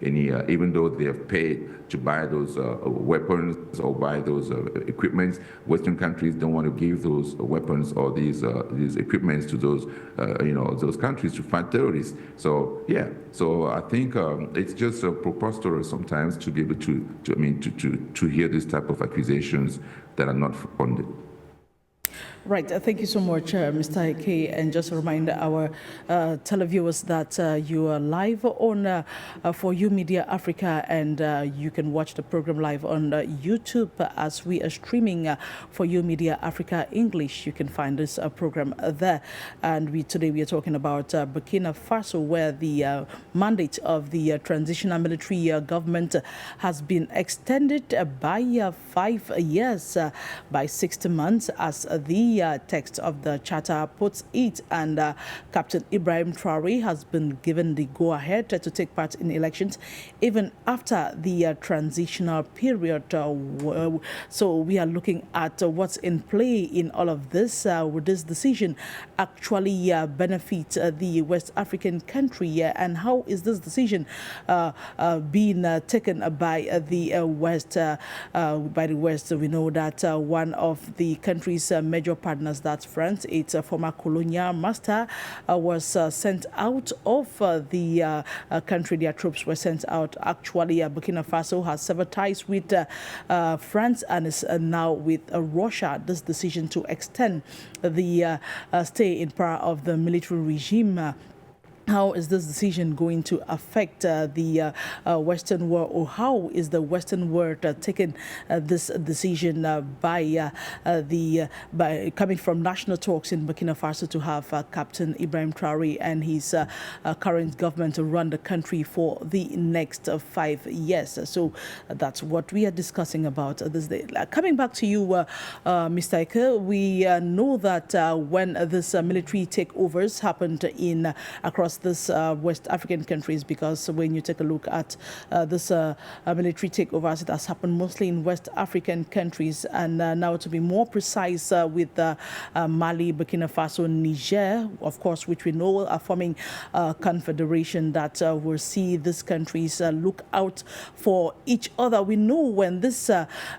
Speaker 2: any even though they have paid to buy those weapons or buy those equipments. Western countries don't want to give those weapons or these equipments to those countries to fight terrorists. So I think it's just preposterous sometimes to be able to hear this type of accusations that are not founded.
Speaker 1: Right. Thank you so much, Mr. EKEU. And just a reminder our televiewers that you are live on For You Media Africa, and you can watch the program live on YouTube as we are streaming For You Media Africa English. You can find this program there. And today we are talking about Burkina Faso, where the mandate of the transitional military government has been extended by 5 years, by 60 months, as the text of the charter puts it, and Captain Ibrahim Traoré has been given the go-ahead to take part in elections even after the transitional period. So we are looking at what's in play in all of this. Would this decision actually benefit the West African country, and how is this decision being taken by the West? We know that one of the country's major partners, that's France, its former colonial master, was sent out of the country. Their troops were sent out. Actually, Burkina Faso has severed ties with France and is now with Russia. This decision to extend the stay in power of the military regime, how is this decision going to affect the Western world, or how is the Western world taking this decision by coming from national talks in Burkina Faso to have Captain Ibrahim Traoré and his current government to run the country for the next 5 years? So that's what we are discussing about this day. Coming back to you, Mr. EKEU, we know that when this military takeovers happened across this West African countries, because when you take a look at this military takeovers, it has happened mostly in West African countries, and now to be more precise with Mali, Burkina Faso, Niger, of course, which we know are forming a confederation that will see these countries look out for each other. We know when this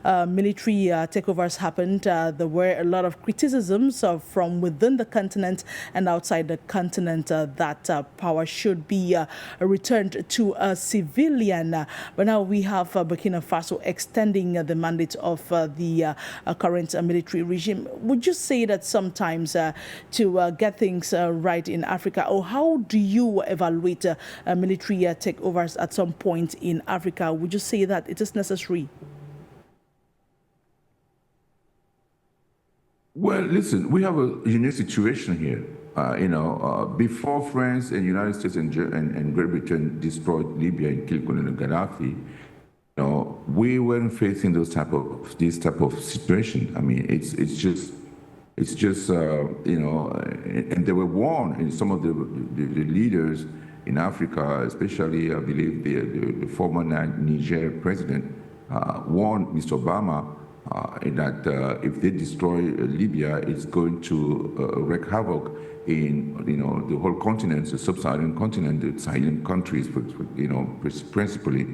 Speaker 1: military takeovers happened, there were a lot of criticisms from within the continent and outside the continent that power should be returned to a civilian. But now we have Burkina Faso extending the mandate of the current military regime. Would you say that sometimes to get things right in Africa, or how do you evaluate military takeovers at some point in Africa? Would you say that it is necessary?
Speaker 2: Well, listen, we have a unique situation here. Before France and United States and Great Britain destroyed Libya and killed Colonel Gaddafi, we weren't facing this type of situation. I mean, it's just It's just, and they were warned, and some of the leaders in Africa, especially, I believe, the former Niger president, warned Mr. Obama that if they destroy Libya, it's going to wreak havoc in, the whole continent, the sub-Saharan continent, the Saharan countries, principally.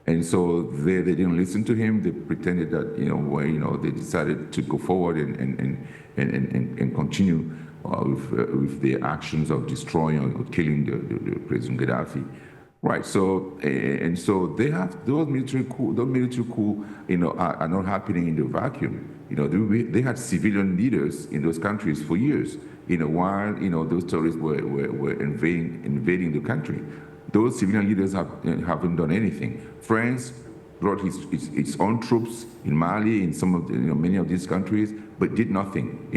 Speaker 2: And so they didn't listen to him. They pretended that, they decided to go forward and continue with the actions of destroying or killing the President Gaddafi. Right. So and so they have those military coup. Those military coup, are not happening in the vacuum. They had civilian leaders in those countries for years. While those terrorists were invading the country. Those civilian leaders haven't done anything. France brought its own troops in Mali, in some of many of these countries, but did nothing.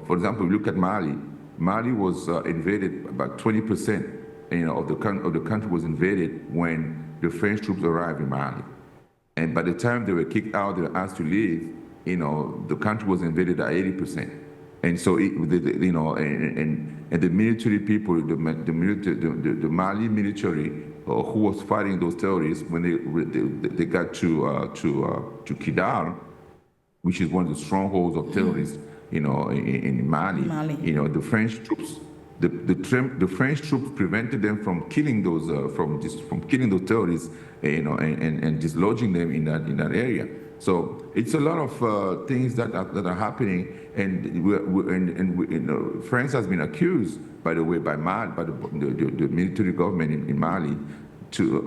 Speaker 2: For example, look at Mali. Mali was invaded, about 20%. Of the country was invaded when the French troops arrived in Mali. And by the time they were kicked out, they were asked to leave, the country was invaded at 80%. And so, and the military people, the Mali military who was fighting those terrorists, when they got to Kidal, which is one of the strongholds of terrorists, in Mali. The French troops. The French troops prevented them from killing those from killing those terrorists, and dislodging them in that area. So it's a lot of things that are happening, and France has been accused, by the way, by the military government in Mali,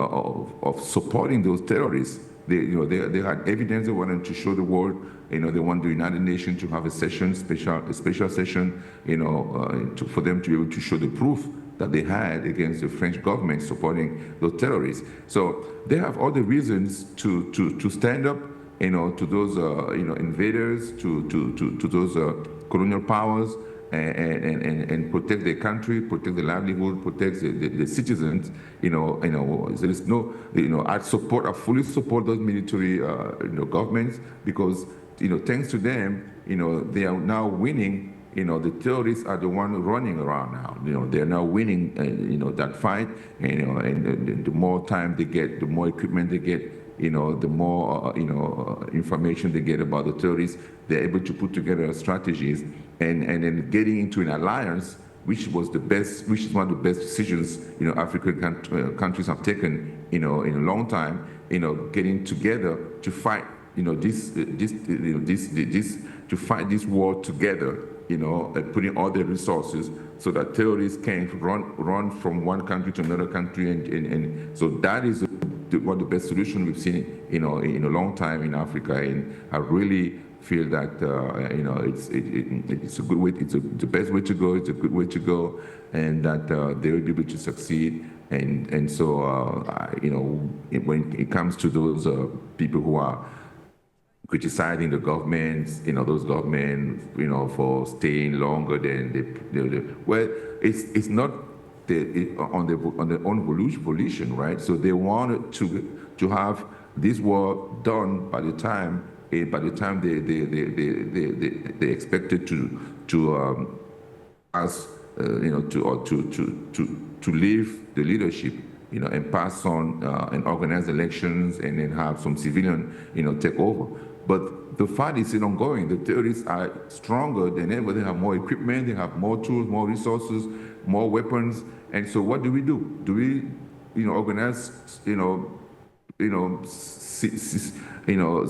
Speaker 2: of supporting those terrorists. They had evidence they wanted to show the world. They want the United Nations to have a special session, for them to be able to show the proof that they had against the French government supporting those terrorists. So they have all the reasons to stand up, to those invaders, to those colonial powers, and protect their country, protect the livelihood, protect the citizens. There is no, I fully support those military, governments, because, thanks to them, they are now winning. The terrorists are the ones running around now. They're now winning, that fight. And the more time they get, the more equipment they get, the more, information they get about the terrorists. They're able to put together strategies, and then getting into an alliance, which is one of the best decisions, African countries have taken, in a long time. Getting together to fight, to fight this war together. Putting all their resources so that terrorists can run from one country to another country, and so that is one of the best solutions we've seen, in a long time in Africa. And I really feel that it's a good way. It's the best way to go. It's a good way to go, and that they will be able to succeed. And so when it comes to those people who are criticizing the governments, those governments, for staying longer than well, it's not on their own volition, right? So they wanted to have this war done by the time they expected to pass, to leave the leadership, and pass on and organize elections, and then have some civilian, take over. But the fight is still ongoing. The terrorists are stronger than ever. They have more equipment, they have more tools, more resources, more weapons. And so what do? Do we, organize,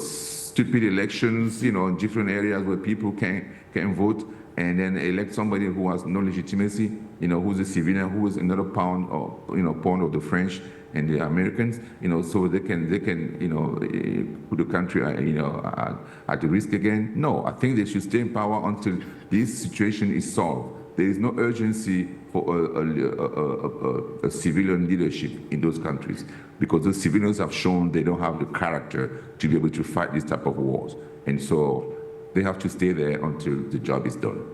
Speaker 2: stupid elections, in different areas where people can vote, and then elect somebody who has no legitimacy, who's a civilian, who is another pawn of the French and the Americans, so they can put the country, at the risk again? No, I think they should stay in power until this situation is solved. There is no urgency for a civilian leadership in those countries, because those civilians have shown they don't have the character to be able to fight this type of wars. And so they have to stay there until the job is done.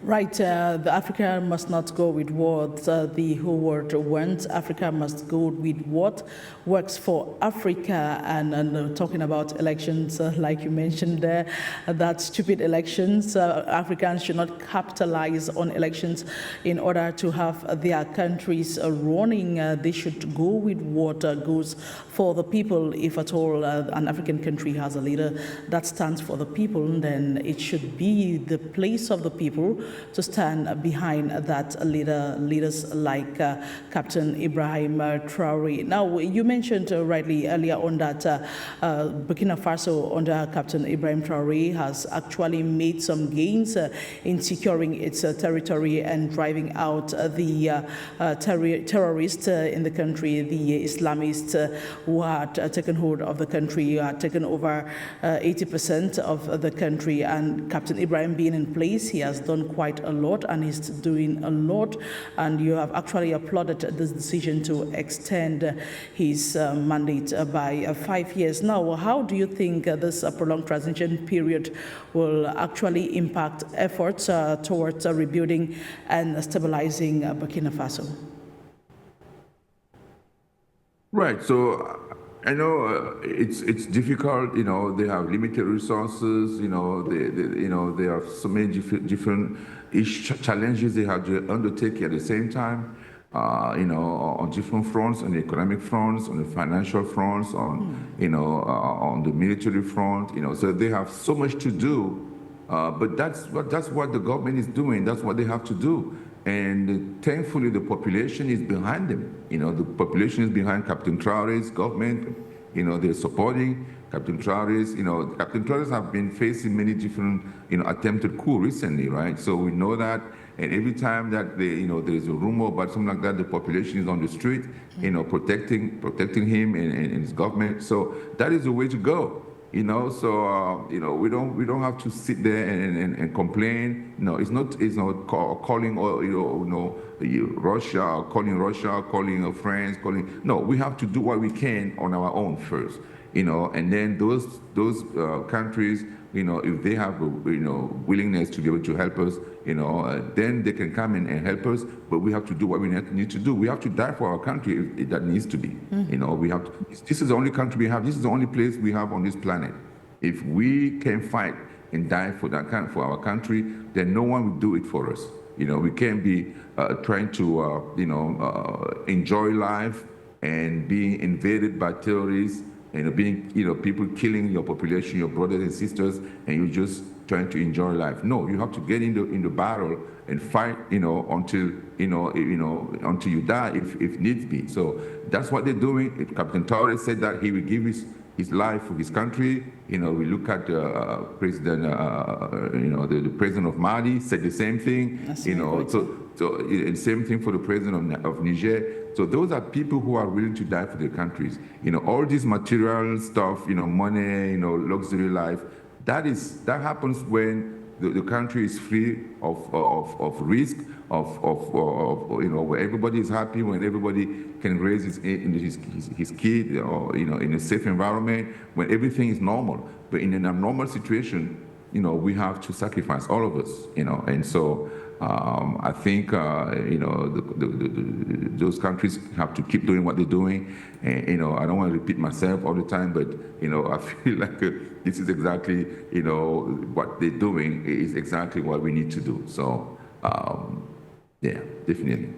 Speaker 1: Right, the Africa must not go with what the whole world wants. Africa must go with what works for Africa. And talking about elections, like you mentioned there, that stupid elections, Africans should not capitalize on elections in order to have their countries running. They should go with what goes for the people. If at all an African country has a leader that stands for the people, then it should be the place of the people to stand behind that leaders like Captain Ibrahim Traoré. Now, you mentioned rightly earlier on that Burkina Faso under Captain Ibrahim Traoré has actually made some gains in securing its territory and driving out the terrorists in the country, the Islamists who had taken hold of the country, had taken over 80% of the country. And Captain Ibrahim being in place, he has done quite a lot and he's doing a lot. And you have actually applauded this decision to extend his mandate by 5 years. Now, how do you think this prolonged transition period will actually impact efforts towards rebuilding and stabilizing Burkina Faso?
Speaker 2: Right. So I know it's difficult. You know, they have limited resources. You know, they have so many different challenges they have to undertake at the same time. You know, on different fronts, on the economic fronts, on the financial fronts, on on the military front. You know, so they have so much to do. But that's what the government is doing. That's what they have to do. And thankfully, the population is behind them. You know, the population is behind Captain Traoré's government. You know, they're supporting Captain Traoré's. You know, Captain Traoré's have been facing many different, attempted coup recently, right? So we know that. And every time that there's a rumor about something like that, the population is on the street, protecting him and his government. So that is the way to go. You know, so we don't have to sit there and complain. No, it's not calling Russia, or calling friends, No, we have to do what we can on our own first. And then those countries, if they have willingness to be able to help us, then they can come in and help us. But we have to do what we need to do. We have to die for our country if that needs to be. We have to. This is the only country we have. This is the only place we have on this planet. If we can fight and die for our country, then no one will do it for us. We can't be trying to enjoy life and being invaded by terrorists. People killing your population, your brothers and sisters, and you're just trying to enjoy life. No, you have to get in the battle and fight, until you die, if needs be. So that's what they're doing. Captain Traoré said that he will give his life for his country. We look at the president, the president of Mali said the same thing. So the same thing for the president of Niger. So those are people who are willing to die for their countries. All this material stuff, money, luxury life, that happens when the country is free of risk, where everybody is happy, when everybody can raise his kid, or in a safe environment, when everything is normal. But in an abnormal situation, we have to sacrifice, all of us, and so. I think those countries have to keep doing what they're doing. And, I don't want to repeat myself all the time, but I feel like this is exactly what they're doing is exactly what we need to do. So yeah, definitely.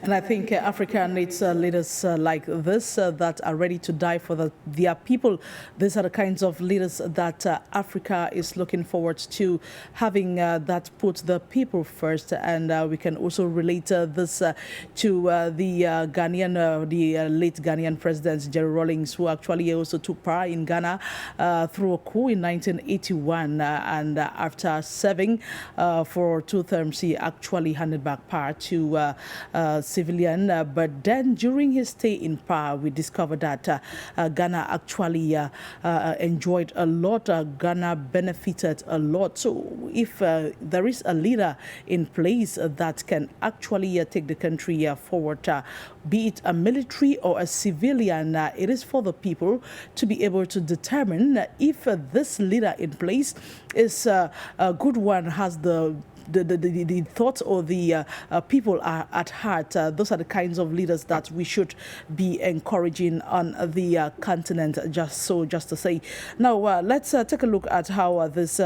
Speaker 1: And I think Africa needs leaders like this that are ready to die for their people. These are the kinds of leaders that Africa is looking forward to having, that put the people first. And we can also relate this to the Ghanaian, the late Ghanaian president, Jerry Rawlings, who actually also took power in Ghana through a coup in 1981. And after serving for 2 terms, he actually handed back power to civilian, but then during his stay in power, we discovered that Ghana actually enjoyed a lot. Ghana benefited a lot. So if there is a leader in place that can actually take the country forward, be it a military or a civilian, it is for the people to be able to determine if this leader in place is a good one, has the the thoughts or the people are at heart. Those are the kinds of leaders that we should be encouraging on the continent, just to say. Now, let's take a look at how this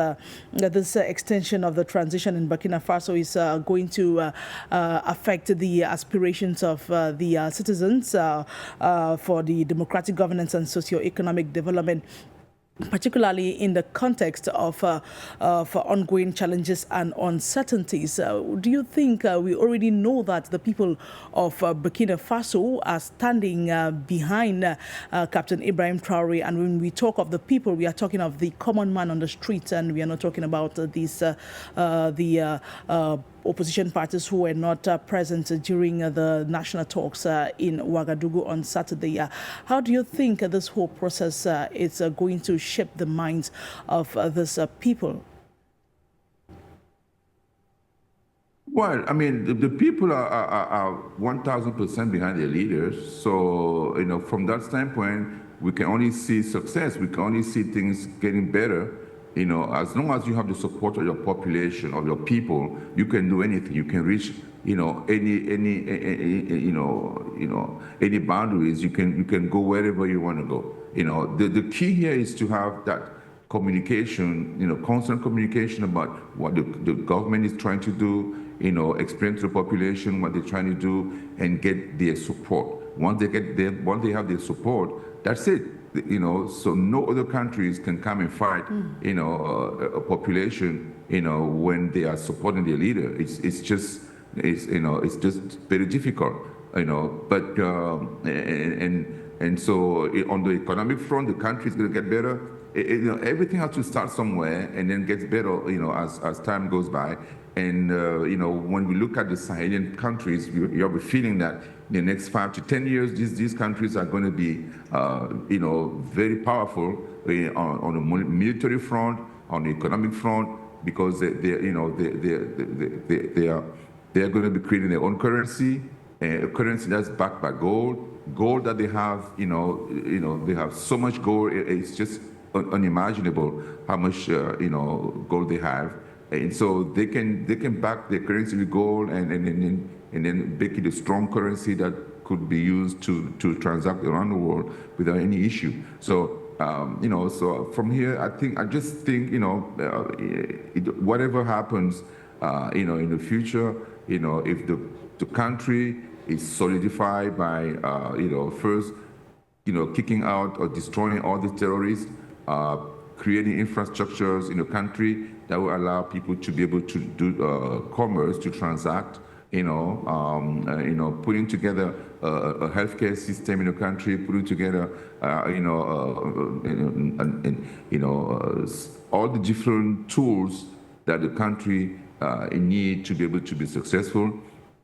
Speaker 1: extension of the transition in Burkina Faso is going to affect the aspirations of the citizens for the democratic governance and socio-economic development, particularly in the context of ongoing challenges and uncertainties. Do you think we already know that the people of Burkina Faso are standing behind Captain Ibrahim Traoré? And when we talk of the people, we are talking of the common man on the street, and we are not talking about the opposition parties who were not present during the national talks in Ouagadougou on Saturday. How do you think this whole process is going to shape the minds of these people?
Speaker 2: Well, I mean, the people are 1,000% behind their leaders. So, from that standpoint, we can only see success. We can only see things getting better. As long as you have the support of your population, of your people, you can do anything. You can reach, any boundaries. You can go wherever you want to go. The key here is to have that communication, constant communication about what the government is trying to do, explain to the population what they're trying to do, and get their support. Once they have their support, that's it. So no other countries can come and fight, a population, when they are supporting their leader. It's just very difficult, But and so on the economic front, the country is going to get better. Everything has to start somewhere and then gets better, as time goes by. And when we look at the Sahelian countries, you have a feeling that in the next 5 to 10 years, these countries are going to be, very powerful on the military front, on the economic front, because they're going to be creating their own currency, a currency that's backed by gold that they have. They have so much gold; it's just unimaginable how much gold they have. And so they can back their currency with gold and then make it a strong currency that could be used to transact around the world without any issue. So so from here, I just think whatever happens, in the future, if the country is solidified by first kicking out or destroying all the terrorists, creating infrastructures in the country that will allow people to be able to do commerce, to transact, putting together a healthcare system in the country, putting together, all the different tools that the country need to be able to be successful.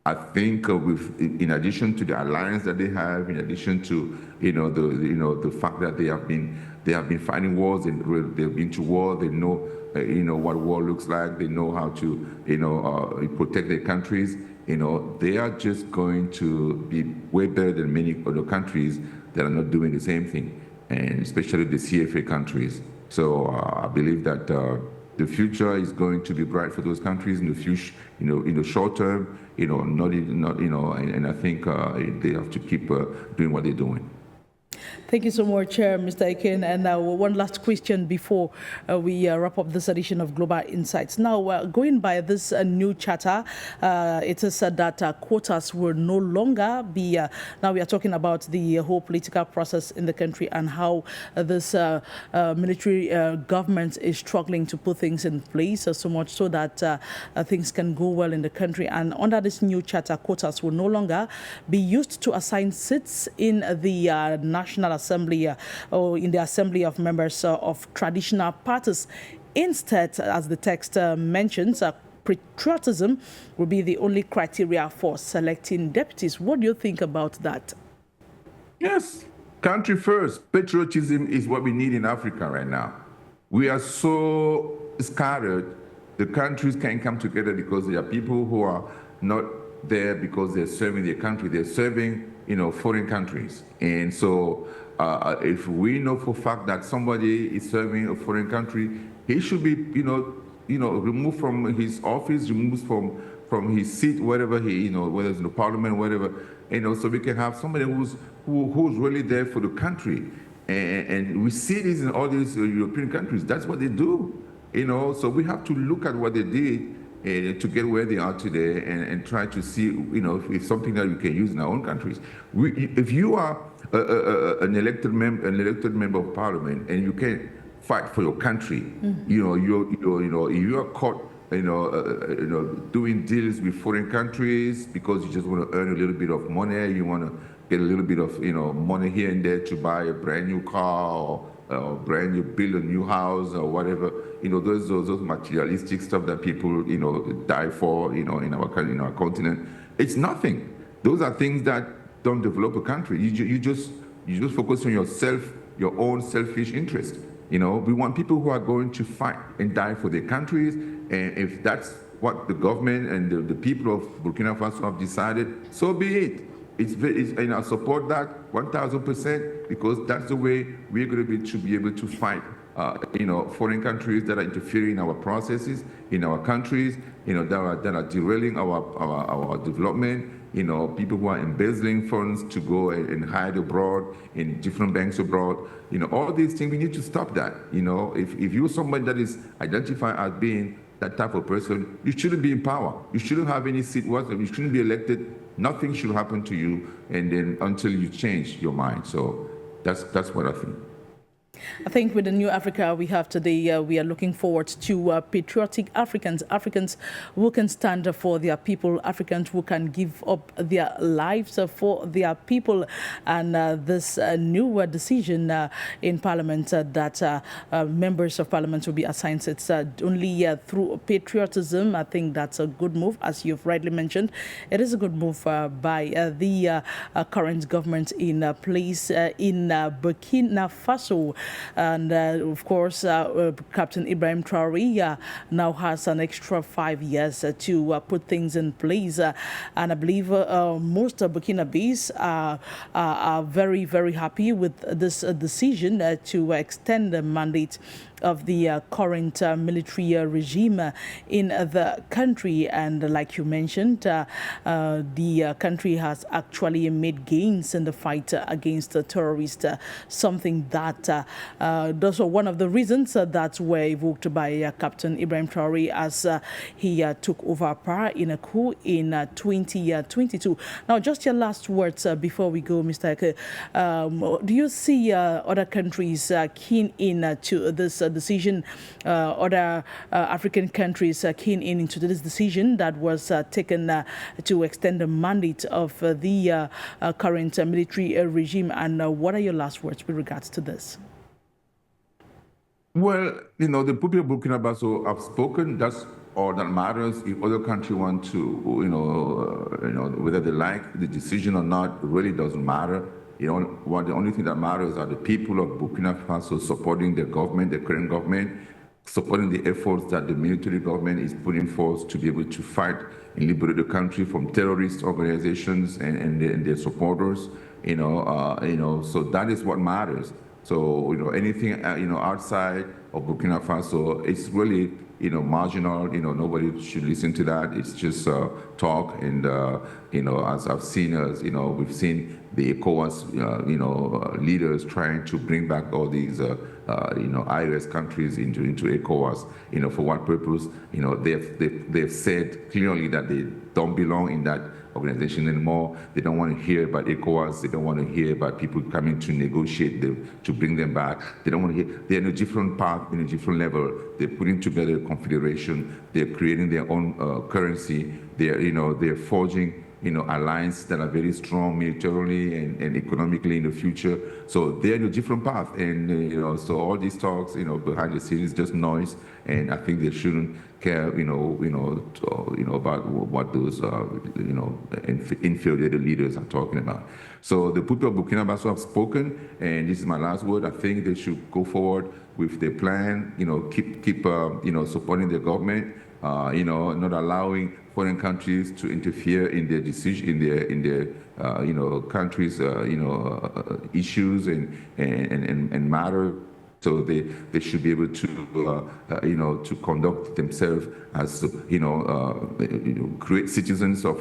Speaker 2: I think in addition to the alliance that they have, in addition to the fact that they have been fighting wars and they've been to war, they know what war looks like, they know how to protect their countries. They are just going to be way better than many other countries that are not doing the same thing, and especially the CFA countries. So I believe that the future is going to be bright for those countries in the future, in the short term, and I think they have to keep doing what they're doing.
Speaker 1: Thank you so much, Mr. EKEU. And one last question before we wrap up this edition of Global Insights. Now, going by this new charter, it is said that quotas will no longer be, now we are talking about the whole political process in the country and how this military government is struggling to put things in place, so much so that things can go well in the country. And under this new charter, quotas will no longer be used to assign seats in the National Assembly or in the Assembly of Members of traditional parties. Instead, as the text mentions, patriotism will be the only criteria for selecting deputies. What do you think about that?
Speaker 2: Yes, country first. Patriotism is what we need in Africa right now. We are so scattered. The countries can't come together because there are people who are not there because they're serving their country. They're serving, foreign countries. And so if we know for a fact that somebody is serving a foreign country, he should be, removed from his office, removed from his seat, wherever whether it's in the parliament, whatever, so we can have somebody who's really there for the country. And we see this in all these European countries. That's what they do, So we have to look at what they did to get where they are today, and try to see, if something that we can use in our own countries. If you are an elected member of parliament and you can fight for your country, if you are caught, doing deals with foreign countries because you just want to earn a little bit of money, you want to get a little bit of money here and there to buy a brand new car or brand new build a new house or whatever, those materialistic stuff that people die for in our continent. It's nothing. Those are things that don't develop a country. You just focus on yourself, your own selfish interest. We want people who are going to fight and die for their countries, and if that's what the government and the people of Burkina Faso have decided, so be it. I support that 1,000%, because that's the way we're going to be able to fight, foreign countries that are interfering in our processes, in our countries, that are derailing our development. People who are embezzling funds to go and hide abroad in different banks abroad. All these things, we need to stop that. If you're somebody that is identified as being that type of person, you shouldn't be in power. You shouldn't have any seat whatsoever. You shouldn't be elected. Nothing should happen to you, and then until you change your mind. So that's what I think.
Speaker 1: I think with the new Africa we have today, we are looking forward to patriotic Africans who can stand for their people, Africans who can give up their lives for their people. And this new decision in Parliament that members of Parliament will be assigned, it's only through patriotism. I think that's a good move, as you've rightly mentioned. It is a good move by the current government in place in Burkina Faso. And of course, Captain Ibrahim Traoré now has an extra 5 years to put things in place. And I believe most Burkinabés are very, very happy with this decision to extend the mandate of the current military regime in the country. And like you mentioned, the country has actually made gains in the fight against terrorists, something that those are one of the reasons that were evoked by Captain Ibrahim Traoré as he took over power in a coup in 2022. Now, just your last words before we go, Mr. EKEU. Do you see other countries keen in to this decision, other African countries keen into this decision that was taken to extend the mandate of the current military regime? And what are your last words with regards to this?
Speaker 2: Well, the people of Burkina Faso have spoken. That's all that matters. If other countries want to, whether they like the decision or not, it really doesn't matter. The only thing that matters are the people of Burkina Faso supporting their government, the current government, supporting the efforts that the military government is putting forth to be able to fight and liberate the country from terrorist organizations and their supporters. So that is what matters. So, anything, outside of Burkina Faso, it's really, marginal. Nobody should listen to that. It's just talk. And, as I've seen, we've seen the ECOWAS, leaders trying to bring back all these, IOS countries into ECOWAS, for what purpose? They've said clearly that they don't belong in that organization anymore. They don't want to hear about ECOWAS. They don't want to hear about people coming to negotiate to bring them back. They don't want to hear. They're in a different path, in a different level. They're putting together a confederation. They're creating their own currency. They're forging alliances that are very strong militarily and economically in the future. So they're in a different path. And, so all these talks, behind the scenes, just noise. And I think they shouldn't care, about what those, inferior leaders are talking about. So the people of Burkina Faso have spoken, and this is my last word. I think they should go forward with their plan, keep supporting their government, not allowing foreign countries to interfere in their decision, in their countries, issues and matter. So they should be able to, to conduct themselves as, great citizens of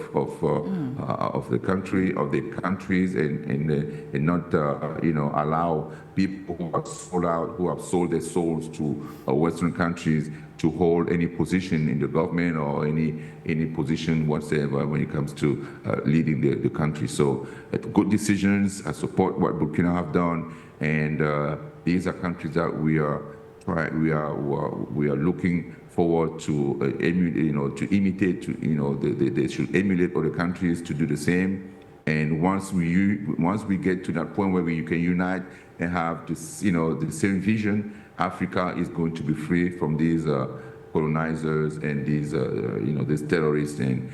Speaker 2: the country, of their countries, and not, allow people who have sold out, who have sold their souls to Western countries to hold any position in the government or any position whatsoever when it comes to leading the country. So good decisions. I support what Burkina have done, and these are countries that we are looking forward to imitate. They should emulate other countries to do the same. And once we get to that point where you can unite and have this, the same vision, Africa is going to be free from these colonizers and these, these terrorists and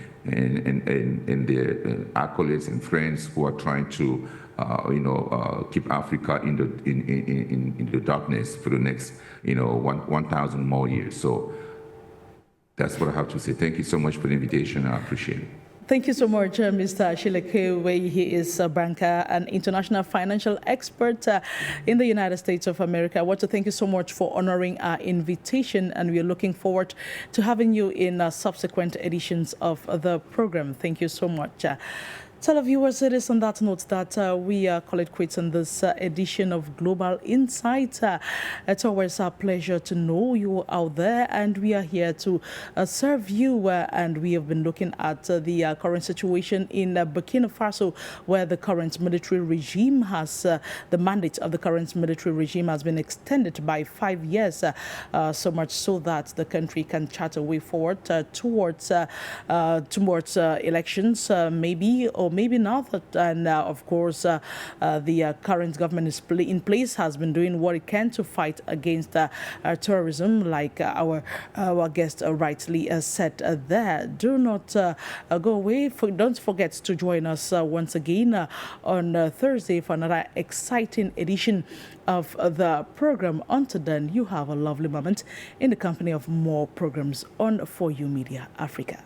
Speaker 2: their acolytes and friends who are trying to, keep Africa in the darkness for the next, 1,000 more years. So that's what I have to say. Thank you so much for the invitation. I appreciate it.
Speaker 1: Thank you so much, Mr. ACHILLE EKEU. He is a banker and international financial expert in the United States of America. I want to thank you so much for honoring our invitation, and we are looking forward to having you in subsequent editions of the program. Thank you so much. Televiewers, it is on that note that we call it quits on this edition of Global Insight. It's always a pleasure to know you out there, and we are here to serve you. And we have been looking at the current situation in Burkina Faso, where the current military regime has, the mandate of the current military regime has been extended by 5 years, so much so that the country can chart a way forward towards elections, maybe or maybe not. And of course, the current government is in place, has been doing what it can to fight against terrorism, like our guest rightly said there. Do not go away. Don't forget to join us once again on Thursday for another exciting edition of the program. Until then, you have a lovely moment in the company of more programs on For You Media Africa.